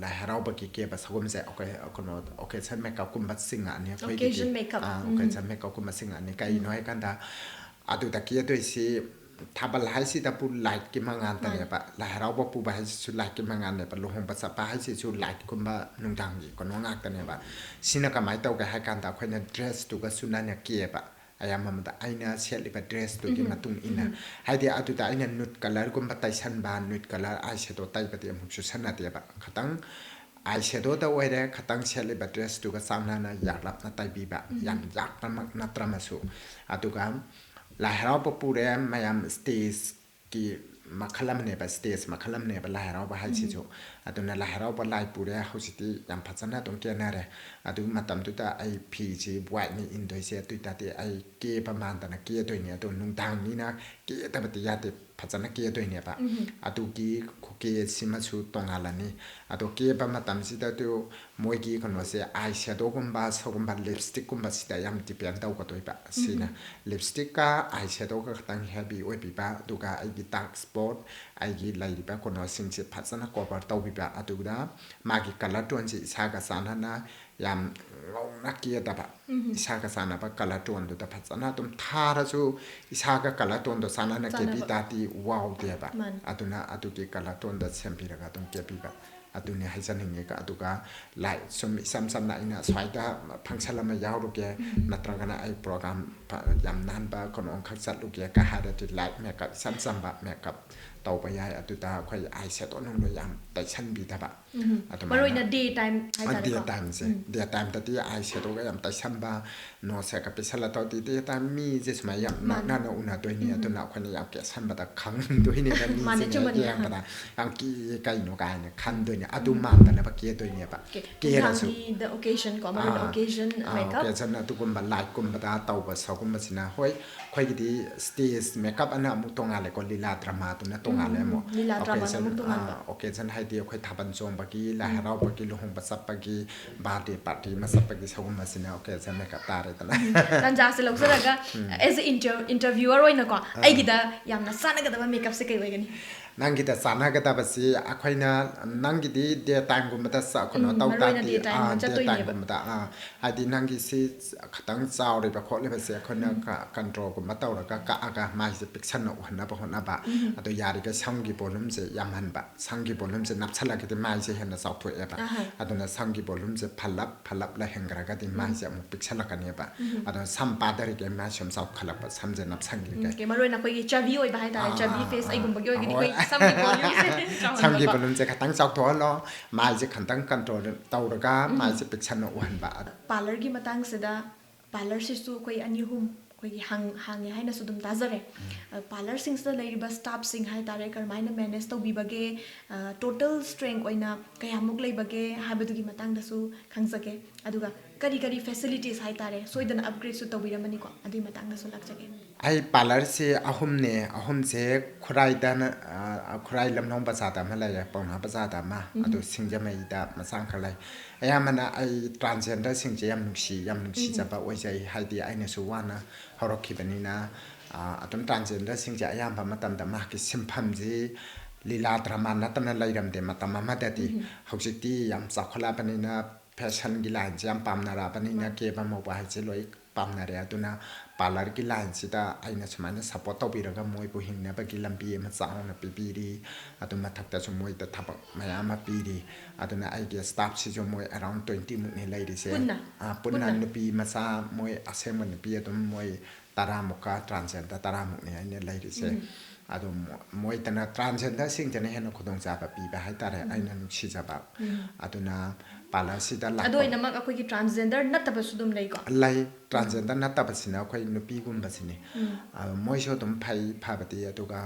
ꯂꯥꯏ ꯍꯔꯥꯎꯕꯒꯤ ꯀꯦꯕ ꯁꯒꯨꯝꯕꯁꯦ ꯑꯩꯈꯣꯏ ꯀꯩꯅꯣ ꯑꯣꯀꯦꯖꯟ ꯃꯦꯀꯞꯀꯨꯝꯕ ꯆꯤꯡꯉꯛꯑꯅꯤ ꯑꯩꯈꯣꯏꯒꯤꯗꯤ ꯑꯣꯀꯦꯖꯟ ꯃꯦꯀꯞꯀꯨꯝꯕ ꯆꯤꯡꯉꯛꯑꯅꯤ ꯀꯩꯒꯤꯅꯣ ꯍꯥꯏꯀꯥꯟꯗ ꯑꯗꯨꯗ ꯀꯦꯗꯣꯏꯁꯤ ꯊꯥꯕꯜ ꯍꯥꯏꯁꯤꯗꯕꯨ ꯂꯥꯏꯠꯀꯤ ꯃꯉꯥꯟꯇꯅꯦꯕ ꯂꯥꯏ ꯍꯔꯥꯎꯕ ꯄꯨꯕ ꯍꯥꯏꯁꯤꯁꯨ ꯂꯥꯏꯠꯀꯤ ꯃꯉꯥꯟꯅꯦꯕ ꯂꯨꯍꯣꯡꯕ ꯆꯠꯄ ꯍꯥꯏꯁꯤꯁꯨ ꯂꯥꯏꯠꯀꯨꯝꯕ ꯅꯨꯡꯗꯥꯡꯒꯤ ꯀꯩꯅꯣ ꯉꯥꯛꯇꯅꯦꯕ ꯁꯤꯅ ꯀꯃꯥꯏꯅ ꯇꯧꯒꯦ ꯍꯥꯏ ꯀꯥꯟꯗ ꯑꯩꯈꯣꯏꯅ ꯗ꯭ꯔꯦꯁꯇꯨꯒ ꯆꯨꯅꯅ ꯀꯦꯕ ꯑꯌꯥꯝꯕ ꯃꯇꯝꯗ ꯑꯩꯅ ꯁꯦꯠꯂꯤꯕ ꯗ꯭ꯔꯦꯁꯇꯨꯒꯤ ꯃꯇꯨꯡ ꯏꯟꯅ ꯍꯥꯏꯗꯤ ꯑꯗꯨꯗ ꯑꯩꯅ ꯅꯨꯠ ꯀꯂꯔꯒꯨꯝꯕ ꯇꯩꯁꯟꯕ ꯅꯨꯠ ꯀꯂꯔ ꯑꯥꯏ ꯁꯦꯗꯣ ꯇꯩꯕꯗꯤ ꯑꯃꯨꯛ ꯆꯨꯁꯟꯅꯗꯦꯕ ꯈꯇꯪ ꯑꯥꯏ ꯁꯦꯗꯣꯗ ꯑꯣꯏꯔꯦ ꯈꯇꯪ ꯁꯦꯠꯂꯤꯕ ꯗ꯭ꯔꯦꯁꯇꯨꯒ ꯆꯥꯟꯅꯅ ꯌꯥꯛꯂꯞꯅ ꯇꯩꯕꯤꯕ ꯌꯥꯝ ꯌꯥꯛꯄꯃꯛ ꯅꯠꯇ꯭ꯔꯃꯁꯨ ꯑꯗꯨꯒ ꯂꯥꯏ ꯍꯔꯥꯎꯕ ꯄꯨꯔꯦ ꯃꯌꯥꯝ ꯁ꯭ꯇꯦꯖꯀꯤ ꯃꯈꯜ ꯑꯃꯅꯦꯕ ꯁ꯭ꯇꯦꯖ ꯃꯈꯜ ꯑꯃꯅꯦꯕ ꯂꯥꯏ ꯍꯔꯥꯎꯕ ꯍꯥꯏꯁꯤꯁꯨ ꯑꯗꯨꯅ ꯂꯥꯏ ꯍꯔꯥꯎꯕ ꯂꯥꯏ ꯄꯨꯔꯦ ꯍꯧꯖꯤꯛꯇꯤ ꯌꯥꯝ ꯐꯖꯅ ꯑꯗꯨꯝ ꯀꯦꯅꯔꯦ ꯑꯗꯨ ꯃꯇꯝꯗꯨꯗ ꯑꯩ ꯐꯤꯁꯤ ꯋꯥꯏꯠꯅꯤ ꯏꯟꯗꯣꯏꯁꯦ ꯑꯗꯨ ꯑꯣꯏꯇꯥꯔꯗꯤ ꯑꯩ ꯀꯦꯕ ꯃꯥꯟꯗꯅ ꯀꯦꯗꯣꯏꯅꯦ ꯑꯗꯣ ꯅꯨꯡꯗꯥꯡꯅꯤꯅ ꯀꯦꯗꯕꯗꯤ ꯌꯥꯗꯦ ꯐꯖꯅ ꯀꯦꯗꯣꯏꯅꯦꯕ ꯑꯗꯨꯒꯤ ꯈꯨꯀꯦ ꯁꯤꯃꯁꯨ ꯇꯣꯉꯥꯜꯂꯅꯤ ꯑꯗꯣ ꯀꯦꯕ ꯃꯇꯝꯁꯤꯗ ꯃꯣꯏꯒꯤ ꯀꯩꯅꯣꯁꯦ ꯑꯥꯏ ꯁꯦꯗꯣꯒꯨꯝꯕ ꯁꯤꯒꯨꯝꯕ ꯂꯤꯞꯁꯇꯤꯛꯀꯨꯝꯕꯁꯤꯗ ꯌꯥꯝ ꯗꯤꯄꯦꯟ ꯇꯧꯒꯗꯣꯏꯕ ꯁꯤꯅ ꯂꯤꯞꯁꯇꯤꯛꯀ ꯑꯥꯏ ꯁꯦꯗꯣꯒ ꯈꯛꯇꯪ ꯍꯦꯚꯤ ꯑꯣꯏꯕꯤꯕ ꯑꯗꯨꯒ ꯑꯩꯒꯤ ꯗꯥꯔꯛ ꯁ꯭ꯄꯣꯠ ꯑꯩꯒꯤ ꯂꯩꯔꯤꯕ ꯀꯩꯅꯣꯁꯤꯡꯁꯦ ꯐꯖꯅ ꯀꯣꯚꯔ ꯇꯧꯕꯤꯕ ꯑꯗꯨꯒ ꯃꯥꯒꯤ ꯀꯂꯔ ꯇꯣꯟꯁꯤ ꯏꯁꯥꯒ ꯆꯥꯟꯅꯅ ꯌꯥꯝ ꯉꯧꯅ ꯀꯦꯗꯕ ꯏꯁꯥꯒ ꯆꯥꯟꯅꯕ ꯀꯂꯔ ꯇꯣꯟꯗꯨꯗ ꯐꯖꯅ ꯑꯗꯨꯝ ꯊꯥꯔꯁꯨ ꯏꯁꯥꯒ ꯀꯂꯔ ꯇꯣꯟꯗꯣ ꯆꯥꯟꯅꯅ ꯀꯦꯕꯤ ꯇꯥꯔꯗꯤ ꯋꯥꯎꯗꯦꯕ ꯑꯗꯨꯅ ꯑꯗꯨꯒꯤ ꯀꯂꯔ ꯇꯣꯟꯗ ꯁꯦꯝꯕꯤꯔꯒ ꯑꯗꯨꯝ ꯀꯦꯕꯤꯕ ꯑꯗꯨꯅꯤ ꯍꯥꯏꯖꯅꯤꯡꯉꯦ ꯑꯗꯨꯒ ꯂꯥꯏꯛ ꯁꯨꯝ ꯏꯁꯝ ꯁꯝꯅ ꯑꯩꯅ ꯁ꯭ꯋꯥꯏꯗ ꯐꯪꯁꯟ ꯑꯃ ꯌꯥꯎꯔꯨꯒꯦ ꯅꯠꯇ꯭ꯔꯒꯅ ꯑꯩ ꯄ꯭ꯔꯣꯒ꯭ꯔꯥꯝ ꯌꯥꯝ ꯅꯥꯟꯕ ꯀꯩꯅꯣ ꯑꯃꯈꯛ ꯆꯠꯂꯨꯒꯦ ꯀ ꯍꯥꯏꯔꯗꯤ ꯂꯥꯏꯠ ꯃꯦꯀꯞ ꯏꯆꯝ ꯆꯝꯕ ꯃꯦꯀꯞ ꯇꯧꯕ ꯌꯥꯏ ꯑꯗꯨꯗ ꯑꯩꯈꯣꯏ ꯑꯥꯏ ꯁꯦꯗꯣ ꯅꯨꯡꯗꯣ ꯌꯥꯝ ꯇꯩꯁꯟꯕꯤꯗꯕ ꯃꯔꯨꯑꯣꯏꯅ ꯗꯦ ꯇꯥꯏꯝ ꯗꯦ ꯇꯥꯏꯝꯁꯦ ꯗꯦ ꯇꯥꯏꯝꯗꯗꯤ ꯑꯥꯏ ꯁꯦꯗꯣꯒ ꯌꯥꯝ ꯇꯩꯁꯟꯕ ꯅꯣꯠꯁꯦꯒ ꯄꯤꯁꯜꯂ ꯇꯧꯗꯤ ꯗꯦ ꯇꯥꯏꯝ ꯃꯤꯁꯦ ꯁꯨꯃꯥꯏꯅ ꯌꯥꯝ ꯅꯛꯅꯅ ꯎꯅꯗꯣꯏꯅꯤ ꯑꯗꯨꯅ ꯑꯩꯈꯣꯏꯅ ꯌꯥꯝ ꯀꯦꯁꯟꯕꯗ ꯈꯪꯗꯣꯏꯅꯦꯕ ꯃꯤꯁꯤꯡꯅ ꯌꯦꯡꯕꯗ ꯌꯥꯝ ꯀꯤꯌꯦ ꯀꯩꯅꯣ ꯀꯥꯏꯅ ꯈꯟꯗꯣꯏꯅꯦ ꯑꯗꯨ ꯃꯥꯟꯗꯅꯕ ꯀꯦꯗꯣꯏꯅꯦꯕ ꯀꯦꯔꯁꯨ ꯑꯣꯀꯦꯖꯟ ꯑꯗꯨꯒꯨꯝꯕ ꯂꯥꯏꯠꯀꯨꯝꯕꯗ ꯇꯧꯕ ꯁꯒꯨꯝꯕꯁꯤꯅ ꯍꯣꯏ ꯑꯩꯈꯣꯏꯒꯤꯗꯤ ꯁ꯭ꯇꯦꯖ ꯃꯦꯀꯞ ꯑꯅ ꯑꯃꯨꯛ ꯇꯣꯡꯉꯥꯜꯂꯦꯀꯣ ꯂꯤꯂꯥ ꯗ꯭ꯔꯃꯥꯗꯨꯅ ꯇꯣꯡꯉꯥꯜꯂꯦ ꯑꯃꯨꯛ ꯑꯣꯀꯦꯖꯟ ꯍꯥꯏꯗꯤ ꯑꯩꯈꯣꯏ ꯊꯥꯕꯜ ꯆꯣꯡꯕꯒꯤ ꯂꯥꯏ ꯍꯔꯥꯎꯕꯒꯤ ꯂꯨꯍꯣꯡꯕ ꯆꯠꯄꯒꯤ ꯕꯥꯔꯗꯦ ꯄꯥꯔꯇꯤ ꯑꯃ ꯆꯠꯄꯒꯤ ꯁꯒꯨꯝꯕꯁꯤꯅ ꯑꯣꯀꯦꯖꯟ ꯃꯦꯀꯞ ꯇꯥꯔꯦꯗꯅ ꯇꯥꯟꯖꯥꯁꯦ ꯂꯧꯖꯔꯒ ꯑꯦꯖ ꯏꯟꯇꯔꯚ꯭ꯌꯨꯋꯔ ꯑꯣꯏꯅꯀꯣ ꯑꯩꯒꯤꯗ ꯌꯥꯝꯅ ꯆꯥꯟꯅꯒꯗꯕ ꯃꯦꯀꯞꯁꯦ ꯀꯩ ꯑꯣꯏꯒꯅꯤ ꯅꯪꯒꯤꯗ ꯆꯥꯟꯅꯒꯗꯕꯁꯤ ꯑꯩꯈꯣꯏꯅ ꯅꯪꯒꯤꯗꯤ ꯗꯦ ꯇꯥꯏꯝꯒꯨꯝꯕꯗ ꯀꯩꯅꯣ ꯇꯧ ꯇꯥꯔꯗꯤ ꯗꯦ ꯇꯥꯏꯝꯒꯨꯝꯕꯗ ꯍꯥꯏꯗꯤ ꯅꯪꯒꯤꯁꯤ ꯈꯤꯇꯪ ꯆꯥꯎꯔꯤꯕ ꯈꯣꯠꯂꯤꯕꯁꯦ ꯑꯩꯈꯣꯏꯅ ꯀꯟꯇ꯭ꯔꯣꯜꯒꯨꯝꯕ ꯇꯧꯔꯒ ꯀꯛꯑꯒ ꯃꯥꯏꯁꯦ ꯄꯤꯛꯁꯟꯅ ꯎꯍꯟꯅꯕ ꯍꯣꯠꯅꯕ ꯑꯗꯣ ꯌꯥꯔꯤꯈꯩ ꯁꯝꯒꯤ ꯚꯣꯂꯨꯝꯁꯦ ꯌꯥꯝꯍꯟꯕ ꯁꯝꯒꯤ ꯚꯣꯂꯨꯝꯁꯦ ꯅꯞꯁꯜꯂꯒꯗꯤ ꯃꯥꯏꯁꯦ ꯍꯦꯟꯅ ꯆꯥꯎꯊꯣꯛꯑꯦꯕ ꯑꯗꯨꯅ ꯁꯝꯒꯤ ꯚꯣꯂꯨꯝꯁꯦ ꯐꯜꯂꯞ ꯂꯩꯍꯟꯈ꯭ꯔꯒꯗꯤ ꯃꯥꯏꯁꯦ ꯑꯃꯨꯛ ꯄꯤꯛꯁꯜꯂꯛꯀꯅꯦꯕ ꯑꯗꯣ ꯁꯝ पादरिगे मा सम साउ खलप समझे नप संगिगे के मरोइना कोई चबी ओइ बाहाय तारे चबी फेस आई गुम्बगी ओइगनी कोई समगी वॉल्यूम से संगी वॉल्यूम से खतंग चाउ थोलो माइ जे खतंग कंट्रोल तौरगा माइ जे पिक्सन उहनबा पार्लर की मतंग सेदा पार्लर सिसु कोई अनि हुम कोई हांगे हाइना सुदुम ताजरे पार्लर सिंगस लेरिबा स्टाफ सिंग हाय तारे करमाइना मैनेज तौबिबगे टोटल स्ट्रेंथ ओइना कयामुक लेबगे हाबदुगी मतंग दसु खंगसके अदुगा करी करी फैसिलिटीज हाय तारे सोइदन अपग्रेड सु तौबिरमनी को अदुई मतंग दसु लक्चगे आई पार्लर से अहुम से खुराइदन खुराइ लमनों बजादा मलाय पौना बजादा मा अदु सिंजमैदा मसांग खलाई अयामना आई ट्रांसजेंडर सिंजे याम नुक्सी जबा ओइजै हाइदि आइनसु वाना हरखिबनिना अतम ट्रांसजेंडर सिंजे अयाम मतमदा माकी सिम्फमजी लीला ड्रामा नतना लैरमदे मतम अमदति हौजिति याम चाखलाबनिना फैशन की लाइन से याम पामनाराबनिना केबा मोबा हाइजे लोइ पामनारे अदुना पार्लर की लाइन सिदा आइना सुमाइना सपोर्ट तौबिरगा मोइबु हिंगनाबगी लंबी अमा चाउना पिबिरी अदु मथक्तासु मोइदा थबक मयाम पिरी अदुना आइगे स्टाफ सिजो मोइ अराउंड 20 मुकनि लैरिसे पुन्ना नुपी मसा मोइ असेम नुपी अदुम मोइ 10 मुका ट्रांसजेंडर 10 मुकनि आइना लैरिसे अदु मोइ तना ट्रांसजेंडर सिंजना हेन खुदोंग जाबा पिबा हाइतारे आइना नुक्सिजाबा अदुना पार्लर सिदा ला अदोइनमक अखोइगी ट्रांसजेंडर नतबा सुदुम लैको लाई ट्रांसजेंडर नतबसिना अखोइ नुपीगुम्बसिने मोइसो दुम फाइ फाबति अदुगा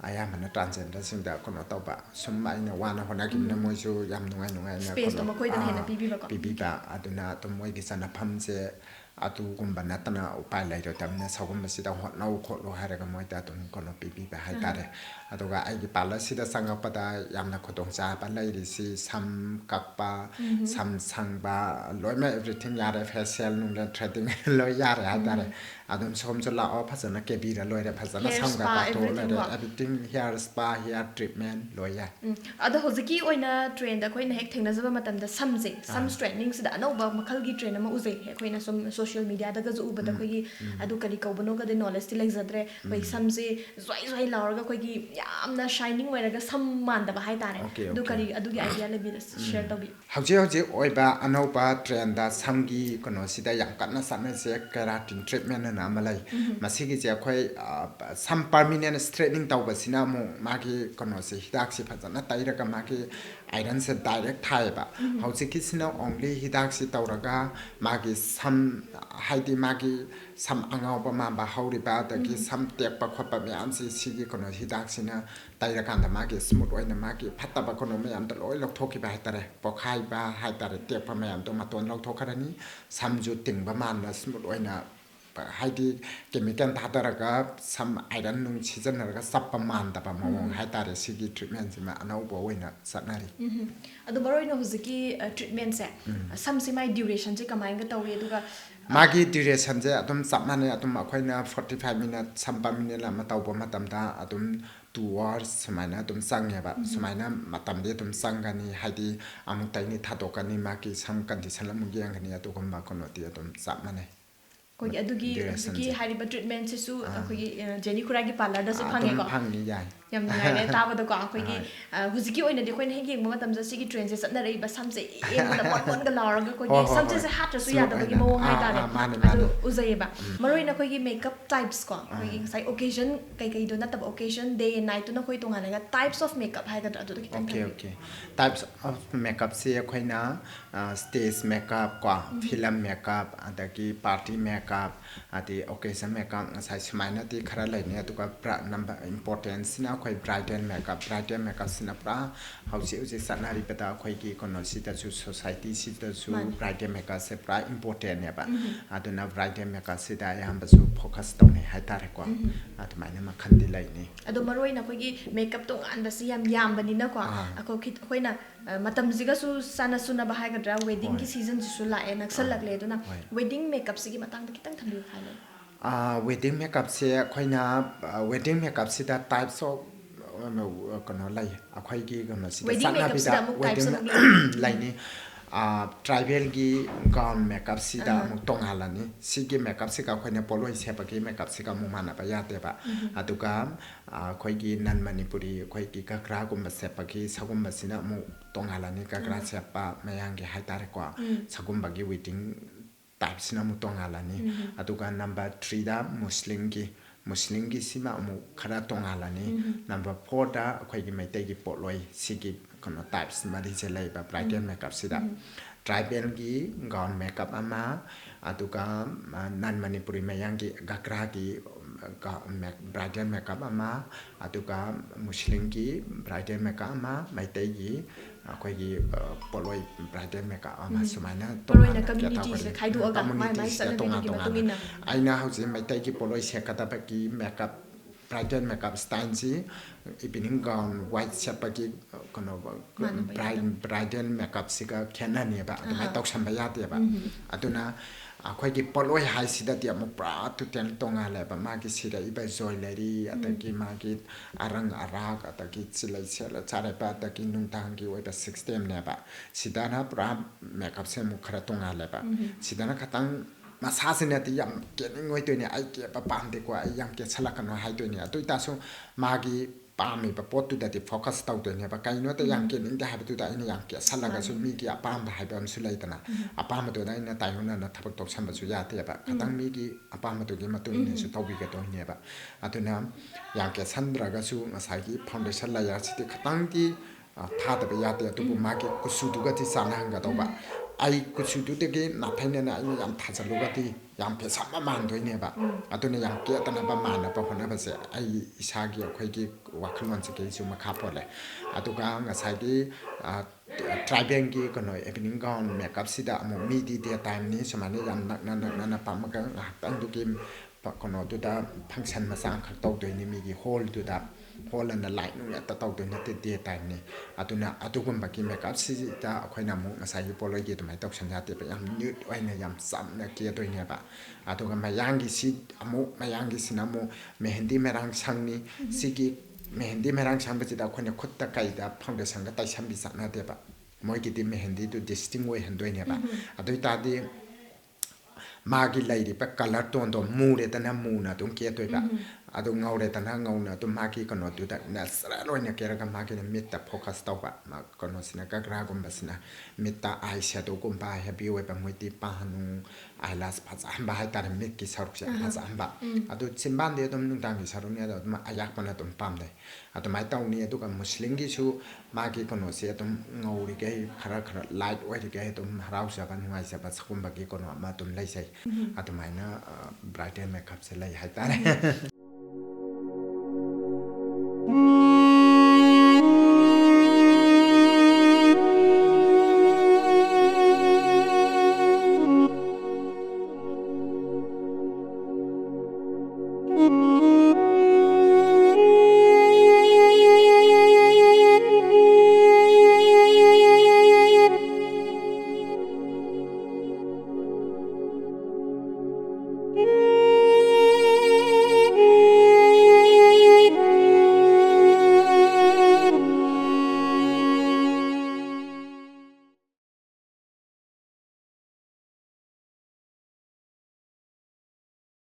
अयामना ट्रांसजेंडर सिंदा कोनो तौबा सुम आइना वाना होनागिमना मोइसो याम नुंगाइ नुंगाइ ना स्पेस तो मखोइदन हेन पिबिबको पिबिबा अदुना तो मोइगी सनाफमसे अदुगुम्बा नतना उपाय लैरतमना सगुम्बसिदा होटनाउ खोलो हारगा मोइदा तुम कोनो पिबिबा हाइतारे अदुगा आइगी पार्लर सिदा संगपदा यामना खुदोंचाबा लैरिसि सम कक्पा सम संगबा लोइमा एवरीथिंग यारे फेशियल नुंगले थ्रेडिंग लोइ यारे हाइतारे अदुम सोमजो लाओ फजना केबिरा लोइरे फजना संगा तातो लैरे everything hair spa hair treatment लोइया अदो होजिकी ओइना ट्रेंड अखोइना हेक थेंगनाजबा मतमदा समजे सम स्ट्रेटनिंग सिदा अनौबा मखलगी ट्रेंड अमा उजै अखोइना सम सोशल मीडिया दगा जो उबदा अखोइगी अदु करी कौबनो गदे नॉलेज ति लैजद्रे बै समजे जोइ जोइ लावरगा अखोइगी यामना शाइनिंग ओइरगा सम मानदबा हाइतारे अदु करी अदुगी आइडिया लेबि शेयर तौबि हौजे ओइबा अनौबा ट्रेंड दा समगी कोनो सिदा याम कन्ना सानसे केराटिन ट्रीटमेंट ना मलै मसिगी जे अखोइ सम परमानेंट स्ट्रेटनिंग तौबसिना मु मागी कोनो से हिदाक से फजना तैरगा मागी आयरन से डायरेक्ट थाइबा हौजिकी सिना ओनली हिदाक से तौरगा मागी सम हाइदि मागी सम अंगावबा माबा हौरिबा दगी सम टेकपा खोपा म्याम सिगी कोनो हिदाक सिना तैरकांदा मागी स्मूथ ओइना मागी फत्तबा कोनो म्याम त लोइ लौथोकिबा हाइतारे पोखाइबा हाइतारे टेकपा म्याम तो मतोन लौथोखरानी समजु तिंगबा मानना स्मूथ ओइना ꯍꯥꯏꯗꯤ ꯀꯦꯃꯤꯀꯦꯜ ꯊꯥꯗꯔꯒ ꯁꯝ ꯑꯥꯏꯔꯟ ꯅꯨꯡ ꯁꯤꯖꯤꯟꯅꯔꯒ ꯆꯞꯄ ꯃꯥꯟꯗꯕ ꯃꯑꯣꯡ ꯍꯥꯏꯇꯥꯔꯦ ꯁꯤꯒꯤ ꯇ꯭ꯔꯤꯠꯃꯦꯟꯁꯤꯃ ꯑꯅꯧꯕ ꯑꯣꯏꯅ ꯆꯠꯅꯔꯤ ꯑꯗꯣ ꯃꯔꯨꯑꯣꯏꯅ ꯍꯧꯖꯤꯛꯀꯤ ꯇ꯭ꯔꯤꯠꯃꯦꯟꯁꯦ ꯁꯝꯁꯦ ꯃꯥꯏ ꯗ꯭ꯌꯨꯔꯦꯁꯟꯁꯦ ꯀꯃꯥꯏꯅ ꯇꯧꯏ ꯑꯗꯨꯒ ꯃꯥꯒꯤ ꯗ꯭ꯌꯨꯔꯦꯁꯟꯁꯦ ꯑꯗꯨꯝ ꯆꯞ ꯃꯥꯟꯅꯩ ꯑꯗꯨꯝ ꯑꯩꯈꯣꯏꯅ 45 ꯃꯤꯅꯠ ꯁꯝ ꯄꯔꯃꯤꯅꯦꯟ ꯑꯃ ꯇꯧꯕ ꯃꯇꯝꯗ ꯑꯗꯨꯝ 2 hours ꯁꯨꯃꯥꯏꯅ ꯑꯗꯨꯝ ꯆꯪꯉꯦꯕ ꯁꯨꯃꯥꯏꯅ ꯃꯇꯝꯗꯤ ꯑꯗꯨꯝ ꯆꯪꯒꯅꯤ ꯍꯥꯏꯗꯤ ꯑꯃꯨꯛꯇꯩꯅꯤ ꯊꯥꯗꯣꯛꯀꯅꯤ ꯃꯥꯒꯤ ꯁꯝ ꯀꯟꯗꯤꯁꯟ ꯑꯃꯨꯛ ꯌꯦꯡꯒꯅꯤ ꯑꯗꯨꯒꯨꯝꯕ ꯀꯩꯅꯣꯗꯤ ꯑꯗꯨꯝ ꯆꯞ ꯃꯥꯟꯅꯩ ꯑꯩꯈꯣꯏꯒꯤ ꯑꯗꯨꯒꯤ ꯍꯧꯖꯤꯛꯀꯤ ꯍꯥꯏꯔꯤꯕ ꯇ꯭ꯔꯤꯠꯃꯦꯟꯁꯤꯁꯨ ꯑꯩꯈꯣꯏꯒꯤ ꯖꯦꯅꯤ ꯈꯨꯔꯥꯏꯒꯤ ꯄꯥꯔꯂꯔꯗꯁꯨ ꯐꯪꯉꯦꯀꯣ ꯑꯗꯨꯝ ꯐꯪꯉꯤ ꯌꯥꯏ ꯌꯥꯝ ꯅꯨꯡꯉꯥꯏꯔꯦ ꯇꯥꯕꯗꯀꯣ ꯑꯩꯈꯣꯏꯒꯤ ꯍꯧꯖꯤꯛꯀꯤ ꯑꯣꯏꯅꯗꯤ ꯑꯩꯈꯣꯏꯅ ꯍꯦꯛ ꯌꯦꯡꯕ ꯃꯇꯝꯗ ꯁꯤꯒꯤ ꯇ꯭ꯔꯦꯟꯁꯦ ꯆꯠꯅꯔꯛꯏꯕ ꯁꯝꯁꯦ ꯌꯦꯡꯕꯗ ꯃꯣꯟ ꯃꯣꯟꯒ ꯂꯥꯎꯔꯒ ꯑꯩꯈꯣꯏꯒꯤ ꯁꯝꯁꯦ ꯍꯥꯠꯇ꯭ꯔꯁꯨ ꯌꯥꯗꯕꯒꯤ ꯃꯑꯣꯡ ꯍꯥꯏꯇꯥꯔꯦ ꯑꯗꯨ ꯎꯖꯩꯌꯦꯕ ꯃꯔꯨꯑꯣꯏꯅ ꯑꯩꯈꯣꯏꯒꯤ ꯃꯦꯀꯞ ꯇꯥꯏꯞꯁ ꯀꯣ ꯑꯩꯈꯣꯏꯒꯤ ꯉꯁꯥꯏ ꯑꯣꯀꯦꯖꯟ ꯀꯩꯀꯩꯗꯣ ꯅꯠꯇꯕ ꯑꯣꯀꯦꯖꯟ ꯗꯦ ꯑꯦꯟ ꯅꯥꯏꯠꯇꯨꯅ ꯑꯩꯈꯣꯏ ꯇꯣꯉꯥꯟꯅꯒ ꯇꯥꯏꯞꯁ ꯑꯣꯐ ꯃꯦꯀꯞ ꯍꯥꯏꯒꯗ꯭ꯔꯥ ꯑꯗꯨꯗ ꯈꯤꯇꯪ ꯑꯣꯀꯦ ꯇꯥꯏꯞꯁ ꯑꯣꯐ ꯃꯦꯀꯞꯁꯤ ꯑꯩꯈꯣꯏꯅ ꯁ꯭ꯇꯦꯖ ꯃꯦꯀꯞ ꯀꯣ ꯐꯤꯂꯝ ꯃꯦꯀꯞ ꯑꯗꯒꯤ ꯄꯥꯔꯇꯤ ꯃꯦꯀꯞ ꯑꯗꯩ ꯑꯣꯀꯦꯖꯟ ꯃꯦꯀꯞ ꯉꯁꯥꯏ ꯁꯨꯃꯥꯏꯅꯗꯤ ꯈꯔ ꯂꯩꯅꯤ ꯑꯗꯨꯒ ꯅꯝꯕꯔ ꯏꯝꯄꯣꯔꯇꯦꯟꯁꯤꯅ ꯑꯩꯈꯣꯏ ꯕ꯭ꯔꯥꯏꯗꯦꯜ ꯃꯦꯀꯞꯁꯤꯅ ꯄꯨꯔꯥ ꯍꯧꯖꯤꯛ ꯍꯧꯖꯤꯛ ꯆꯠꯅꯔꯤꯕꯗ ꯑꯩꯈꯣꯏꯒꯤ ꯀꯩꯅꯣꯁꯤꯗꯁꯨ ꯁꯣꯁꯥꯏꯇꯤꯁꯤꯗꯁꯨ ꯕ꯭ꯔꯥꯏꯗꯦꯜ ꯃꯦꯀꯞꯁꯦ ꯄꯨꯔꯥ ꯏꯝꯄꯣꯔꯇꯦꯟꯅꯦꯕ ꯑꯗꯨꯅ ꯕ꯭ꯔꯥꯏꯗꯦꯜ ꯃꯦꯀꯞꯁꯤꯗ ꯑꯌꯥꯝꯕꯁꯨ ꯐꯣꯀꯁ ꯇꯧꯅꯩ ꯍꯥꯏꯇꯥꯔꯦꯀꯣ ꯑꯗꯨꯃꯥꯏꯅ ꯃꯈꯜꯗꯤ ꯂꯩꯅꯤ ꯑꯗꯣ ꯃꯔꯨꯑꯣꯏꯅ ꯑꯩꯈꯣꯏꯒꯤ ꯃꯦꯀꯞ ꯇꯣꯉꯥꯟꯕꯁꯤ ꯌꯥꯝ ꯌꯥꯝꯕꯅꯤꯅꯀꯣ ꯑꯩꯈꯣꯏꯅ ꯃꯇꯝꯁꯤꯒꯁꯨ ꯆꯥꯟꯅ ꯆꯨꯅꯕ ꯍꯥꯏꯒꯗ꯭ꯔꯥ ꯋꯦꯗꯤꯡꯒꯤ ꯁꯤꯖꯟꯁꯤꯁꯨ ꯂꯥꯛꯑꯦ ꯅꯛꯁꯜꯂꯛꯂꯦ ꯑꯗꯨꯅ ꯋꯦꯗꯤꯡ ꯃꯦꯀꯞꯁꯤꯒꯤ ꯃꯇꯥꯡꯗ ꯈꯤꯇꯪ ꯊꯝꯕꯤꯌꯨ ꯍꯥꯏꯅ ꯋꯦꯗꯤꯡ ꯃꯦꯀꯞꯁꯦ ꯑꯩꯈꯣꯏꯅ ꯋꯦꯗꯤꯡ ꯃꯦꯀꯞꯁꯤꯗ ꯇꯥꯏꯞꯁ ꯑꯣꯐ ꯀꯩꯅꯣ ꯂꯩ ꯑꯩꯈꯣꯏꯒꯤ ꯀꯩꯅꯣꯁꯤꯗ ꯆꯠꯅꯕꯤꯗ ꯋꯦꯗꯤꯡ ꯂꯩꯅꯤ ꯇ꯭ꯔꯥꯏꯕꯦꯜꯒꯤ ꯒꯥꯎꯟ ꯃꯦꯀꯞꯁꯤꯗ ꯑꯃꯨꯛ ꯇꯣꯡꯉꯥꯜꯂꯅꯤ ꯁꯤꯒꯤ ꯃꯦꯀꯞꯁꯤꯒ ꯑꯩꯈꯣꯏꯅ ꯄꯣꯠꯂꯣꯏ ꯁꯦꯠꯄꯒꯤ ꯃꯦꯀꯞꯁꯤꯒ ꯑꯃꯨꯛ ꯃꯥꯟꯅꯕ ꯌꯥꯗꯦꯕ ꯑꯗꯨꯒ ꯑꯩꯈꯣꯏꯒꯤ ꯅꯟ ꯃꯅꯤꯄꯨꯔꯤ ꯑꯩꯈꯣꯏꯒꯤ ꯒꯒ꯭ꯔꯥꯒꯨꯝꯕ ꯁꯦꯠꯄꯒꯤ ꯁꯒꯨꯝꯕꯁꯤꯅ ꯑꯃꯨꯛ ꯇꯣꯡꯉꯥꯜꯂꯅꯤ ꯒꯒ꯭ꯔꯥ ꯁꯦꯠꯄ ꯃꯌꯥꯡꯒꯤ ꯍꯥꯏꯇꯥꯔꯦꯀꯣ ꯁꯒꯨꯝꯕꯒꯤ ꯋꯦꯗꯤꯡ ꯇꯥꯏꯞꯁꯤꯅ ꯑꯃꯨꯛ ꯇꯣꯡꯉꯥꯜꯂꯅꯤ ꯑꯗꯨꯒ ꯅꯝꯕꯔ 3ꯗ ꯃꯨꯁꯂꯤꯝꯒꯤꯁꯤꯃ ꯑꯃꯨꯛ ꯈꯔ ꯇꯣꯡꯉꯥꯜꯂꯅꯤ ꯅꯝꯕꯔ 4ꯗ ꯑꯩꯈꯣꯏꯒꯤ ꯃꯩꯇꯩꯒꯤ ꯄꯣꯠꯂꯣꯏ ꯁꯤꯒꯤ ꯀꯩꯅꯣ ꯇꯥꯏꯞꯁ ꯃꯔꯤꯁꯦ ꯂꯩꯕ ꯕ꯭ꯔꯥꯏꯗꯦꯜ ꯃꯦꯀꯞꯁꯤꯗ ꯇ꯭ꯔꯥꯏꯕꯦꯜꯒꯤ ꯒꯥꯎꯟ ꯃꯦꯀꯞ ꯑꯃ ꯑꯗꯨꯒ ꯅꯟ ꯃꯅꯤꯄꯨꯔꯤ ꯃꯌꯥꯡꯒꯤ ꯒꯒ꯭ꯔꯥꯒꯤ ꯕ꯭ꯔꯥꯏꯗꯦꯜ ꯃꯦꯀꯞ ꯑꯃ ꯑꯗꯨꯒ ꯃꯨꯁꯂꯤꯝꯒꯤ ꯕ꯭ꯔꯥꯏꯗꯦꯜ ꯃꯦꯀꯞ ꯑꯃ ꯃꯩꯇꯩꯒꯤ ꯑꯩꯈꯣꯏꯒꯤ ꯄꯣꯠꯂꯣꯏ ꯕ꯭ꯔꯥꯏꯗꯦꯜ ꯃꯦꯀꯞ ꯑꯃ ꯁꯨꯃꯥꯏꯅ ꯀꯝꯃꯨꯅꯤꯇꯤꯁꯤꯗ ꯇꯣꯉꯥꯟ ꯇꯣꯉꯥꯟꯅ ꯑꯩꯅ ꯍꯧꯖꯤꯛ ꯃꯩꯇꯩꯒꯤ ꯄꯣꯠꯂꯣꯏ ꯁꯦꯠꯀꯗꯕꯒꯤ ꯃꯦꯀꯞ ꯕ꯭ꯔꯥꯏꯗꯦꯜ ꯃꯦꯀꯞ ꯁ꯭ꯇꯥꯏꯜꯁꯤ ꯏꯚꯤꯅꯤꯡ ꯒꯥꯎꯟ ꯋꯥꯏꯠ ꯁꯦꯠꯄꯒꯤ ꯀꯩꯅꯣ ꯕ꯭ꯔꯥꯏꯗꯦꯜ ꯃꯦꯀꯞꯁꯤꯒ ꯈꯦꯠꯅꯅꯦꯕ ꯑꯗꯨꯃꯥꯏꯅ ꯇꯧꯁꯟꯕ ꯌꯥꯗꯦꯕ ꯑꯗꯨꯅ ꯑꯩꯈꯣꯏꯒꯤ ꯄꯣꯠꯂꯣꯏ ꯍꯥꯏꯁꯤꯗꯗꯤ ꯑꯃꯨꯛ ꯄꯨꯔꯥ ꯇꯣꯇꯦꯜ ꯇꯣꯡꯉꯥꯜꯂꯦꯕ ꯃꯥꯒꯤ ꯁꯤꯔꯛꯏꯕ ꯖꯣꯏꯂꯔꯤ ꯑꯗꯒꯤ ꯃꯥꯒꯤ ꯑꯔꯪ ꯑꯔꯥꯛ ꯑꯗꯒꯤ ꯆꯤꯜꯂꯩ ꯁꯦꯠꯂ ꯆꯥꯔꯛꯄ ꯑꯗꯒꯤ ꯅꯨꯡꯗꯥꯡꯒꯤ ꯑꯣꯏꯕ ꯁꯤꯁꯇꯦꯝꯅꯦꯕ ꯁꯤꯗꯅ ꯄꯨꯔꯥ ꯃꯦꯀꯞꯁꯦ ꯑꯃꯨꯛ ꯈꯔ ꯇꯣꯡꯉꯥꯜꯂꯦꯕ ꯁꯤꯗꯅ ꯈꯇꯪ ꯃꯁꯥꯁꯤꯅꯗꯤ ꯌꯥꯝ ꯀꯦꯅꯤꯡꯉꯣꯏꯗꯣꯏꯅꯦ ꯑꯩ ꯀꯦꯕ ꯄꯥꯝꯗꯦꯀꯣ ꯑꯩ ꯌꯥꯝ ꯀꯦꯁꯜꯂꯛꯀꯅꯣ ꯍꯥꯏꯗꯣꯏꯅꯦ ꯑꯗꯨ ꯑꯣꯏꯇꯥꯔꯁꯨ ꯃꯥꯒꯤ ꯄꯥꯝꯃꯤꯕ ꯄꯣꯠꯇꯨꯗꯗꯤ ꯐꯣꯀꯁ ꯇꯧꯗꯣꯏꯅꯦꯕ ꯀꯩꯅꯣꯗ ꯌꯥꯝ ꯀꯦꯅꯤꯡꯗꯦ ꯍꯥꯏꯕꯗꯨꯗ ꯑꯩꯅ ꯌꯥꯝ ꯀꯦꯁꯜꯂꯒꯁꯨ ꯃꯤꯒꯤ ꯑꯄꯥꯝꯕ ꯍꯥꯏꯕ ꯑꯃꯁꯨ ꯂꯩꯗꯅ ꯑꯄꯥꯝꯕꯗꯨꯗ ꯑꯩꯅ ꯇꯥꯏꯌꯣꯟꯅꯅ ꯊꯕꯛ ꯇꯧꯁꯟꯕꯁꯨ ꯌꯥꯗꯦꯕ ꯈꯤꯇꯪ ꯃꯤꯒꯤ ꯑꯄꯥꯝꯕꯗꯨꯒꯤ ꯃꯇꯨꯡ ꯏꯟꯅꯁꯨ ꯇꯧꯕꯤꯒꯗꯣꯏꯅꯦꯕ ꯑꯗꯨꯅ ꯌꯥꯝ ꯀꯦꯁꯟꯗ꯭ꯔꯒꯁꯨ ꯉꯁꯥꯏꯒꯤ ꯐꯥꯎꯟꯗꯦꯁꯟ ꯂꯦꯌꯔꯁꯤꯗꯤ ꯈꯤꯇꯪꯗꯤ ꯊꯥꯗꯕ ꯌꯥꯗꯦ ꯑꯗꯨꯕꯨ ꯃꯥꯒꯤ ꯀꯨꯆꯨꯗꯨꯒꯗꯤ ꯆꯥꯟꯅꯍꯟꯒꯗꯧꯕ ꯑꯩ ꯀꯨꯆꯨꯗꯨꯗꯒꯤ ꯅꯥꯊꯩꯅꯅ ꯑꯩꯅ ꯌꯥꯝ ꯊꯥꯖꯤꯜꯂꯨꯒꯗꯤ ꯌꯥꯝ ꯐꯦꯁꯟꯕ ꯃꯥꯟꯗꯣꯏꯅꯦꯕ ꯑꯗꯨꯅ ꯌꯥꯝ ꯀꯦꯗꯅꯕ ꯃꯥꯟꯅꯕ ꯍꯣꯠꯅꯕꯁꯦ ꯑꯩ ꯏꯁꯥꯒꯤ ꯑꯩꯈꯣꯏꯒꯤ ꯋꯥꯈꯜꯂꯣꯟꯁꯤꯒꯤꯁꯨ ꯃꯈꯥ ꯄꯣꯜꯂꯦ ꯑꯗꯨꯒ ꯉꯁꯥꯏꯒꯤ ꯇ꯭ꯔꯥꯏꯕꯦꯜꯒꯤ ꯀꯩꯅꯣ ꯏꯚꯤꯅꯤꯡ ꯒꯥꯎꯟ ꯃꯦꯀꯞꯁꯤꯗ ꯑꯃꯨꯛ ꯃꯤꯗꯤ ꯗꯦ ꯇꯥꯏꯝꯅꯤ ꯁꯨꯃꯥꯏꯅ ꯌꯥꯝ ꯅꯛꯅꯅ ꯄꯥꯝꯃꯒ ꯉꯥꯏꯍꯥꯛꯇꯪꯗꯨꯒꯤ ꯀꯩꯅꯣꯗꯨꯗ ꯐꯪꯁꯟ ꯃꯆꯥ ꯑꯃꯈꯛ ꯇꯧꯗꯣꯏꯅꯤ ꯃꯤꯒꯤ ꯍꯣꯜꯗꯨꯗ ꯍꯣꯜ ꯑꯅ ꯂꯥꯏꯠ ꯅꯨꯡ ꯍꯦꯛꯇ ꯇꯧꯗꯣꯏ ꯅꯠꯇꯦ ꯗꯦ ꯇꯥꯏꯝꯅꯤ ꯑꯗꯨꯅ ꯑꯗꯨꯒꯨꯝꯕꯒꯤ ꯃꯦꯀꯞꯁꯤꯗ ꯑꯩꯈꯣꯏꯅ ꯑꯃꯨꯛ ꯉꯁꯥꯏꯒꯤ ꯄꯣꯠꯂꯣꯏꯒꯤ ꯑꯗꯨꯃꯥꯏꯅ ꯇꯧꯁꯟ ꯌꯥꯗꯦꯕ ꯌꯥꯝ ꯅ꯭ꯌꯨꯠ ꯑꯣꯏꯅ ꯌꯥꯝ ꯆꯝꯅ ꯀꯦꯗꯣꯏꯅꯦꯕ ꯑꯗꯨꯒ ꯃꯌꯥꯡꯒꯤꯁꯤꯅ ꯑꯃꯨꯛ ꯃꯦꯍꯦꯟꯗꯤ ꯃꯦꯔꯥꯡ ꯁꯪꯅꯤ ꯁꯤꯒꯤ ꯃꯦꯍꯦꯟꯗꯤ ꯃꯦꯔꯥꯡ ꯁꯪꯕꯁꯤꯗ ꯑꯩꯈꯣꯏꯅ ꯈꯨꯠꯇ ꯀꯩꯗ ꯐꯥꯎꯟꯗꯦꯁꯟꯒ ꯇꯩꯁꯟꯕꯤ ꯆꯠꯅꯗꯦꯕ ꯃꯣꯏꯒꯤꯗꯤ ꯃꯦꯍꯦꯟꯗꯤꯗꯨ ꯗꯤꯁꯇꯤꯡ ꯑꯣꯏꯍꯟꯗꯣꯏꯅꯦꯕ ꯑꯗꯨ ꯑꯣꯏꯇꯥꯔꯗꯤ ꯃꯥꯒꯤ ꯂꯩꯔꯤꯕ ꯀꯂꯔ ꯇꯣꯟꯗꯣ ꯃꯨꯔꯦꯗꯅ ꯃꯨꯅ ꯑꯗꯨꯝ ꯀꯦꯗꯣꯏꯕ ꯑꯗꯨ ꯉꯧꯔꯦꯗꯅ ꯉꯧꯅ ꯑꯗꯨꯝ ꯃꯥꯒꯤ ꯀꯩꯅꯣꯗꯨꯗ ꯅꯦꯆꯔꯦꯜ ꯑꯣꯏꯅ ꯀꯦꯔꯒ ꯃꯥꯒꯤꯅ ꯃꯤꯠꯇ ꯐꯣꯀꯁ ꯇꯧꯕ ꯀꯩꯅꯣꯁꯤꯅ ꯒꯒ꯭ꯔꯥꯒꯨꯝꯕꯁꯤꯅ ꯃꯤꯠꯇ ꯑꯥꯏ ꯁꯦꯗꯣꯒꯨꯝꯕ ꯍꯦꯚꯤ ꯑꯣꯏꯕ ꯃꯣꯏꯗꯤ ꯄꯥꯅꯨꯡ ꯑꯥꯏꯂꯥꯁ ꯐꯖꯍꯟꯕ ꯍꯥꯏꯇꯥꯔꯦ ꯃꯤꯠꯀꯤ ꯁꯔꯨꯛꯁꯦ ꯐꯖꯍꯟꯕ ꯑꯗꯨ ꯆꯤꯟꯕꯥꯟꯗꯤ ꯑꯗꯨꯝ ꯅꯨꯡꯗꯥꯡꯒꯤ ꯁꯔꯨꯛꯅꯤ ꯑꯗꯨꯝ ꯑꯌꯥꯛꯄꯅ ꯑꯗꯨꯝ ꯄꯥꯝꯅꯩ ꯑꯗꯨꯃꯥꯏꯅ ꯇꯧꯅꯤ ꯑꯗꯨꯒ ꯃꯨꯁꯂꯤꯝꯒꯤꯁꯨ ꯃꯥꯒꯤ ꯀꯩꯅꯣꯁꯦ ꯑꯗꯨꯝ ꯉꯧꯔꯤꯈꯩ ꯈꯔ ꯂꯥꯏꯠ ꯑꯣꯏꯔꯤꯈꯩ ꯑꯗꯨꯝ ꯍꯔꯥꯎꯖꯕ ꯅꯨꯡꯉꯥꯏꯖꯕ ꯁꯤꯒꯨꯝꯕꯒꯤ ꯀꯩꯅꯣ ꯑꯃ ꯑꯗꯨꯝ ꯂꯩꯖꯩ ꯑꯗꯨꯃꯥꯏꯅ ꯕ꯭ꯔꯥꯏꯗꯦꯜ ꯃꯦꯀꯞꯁꯦ ꯂꯩ ꯍꯥꯏꯇꯥꯔꯦ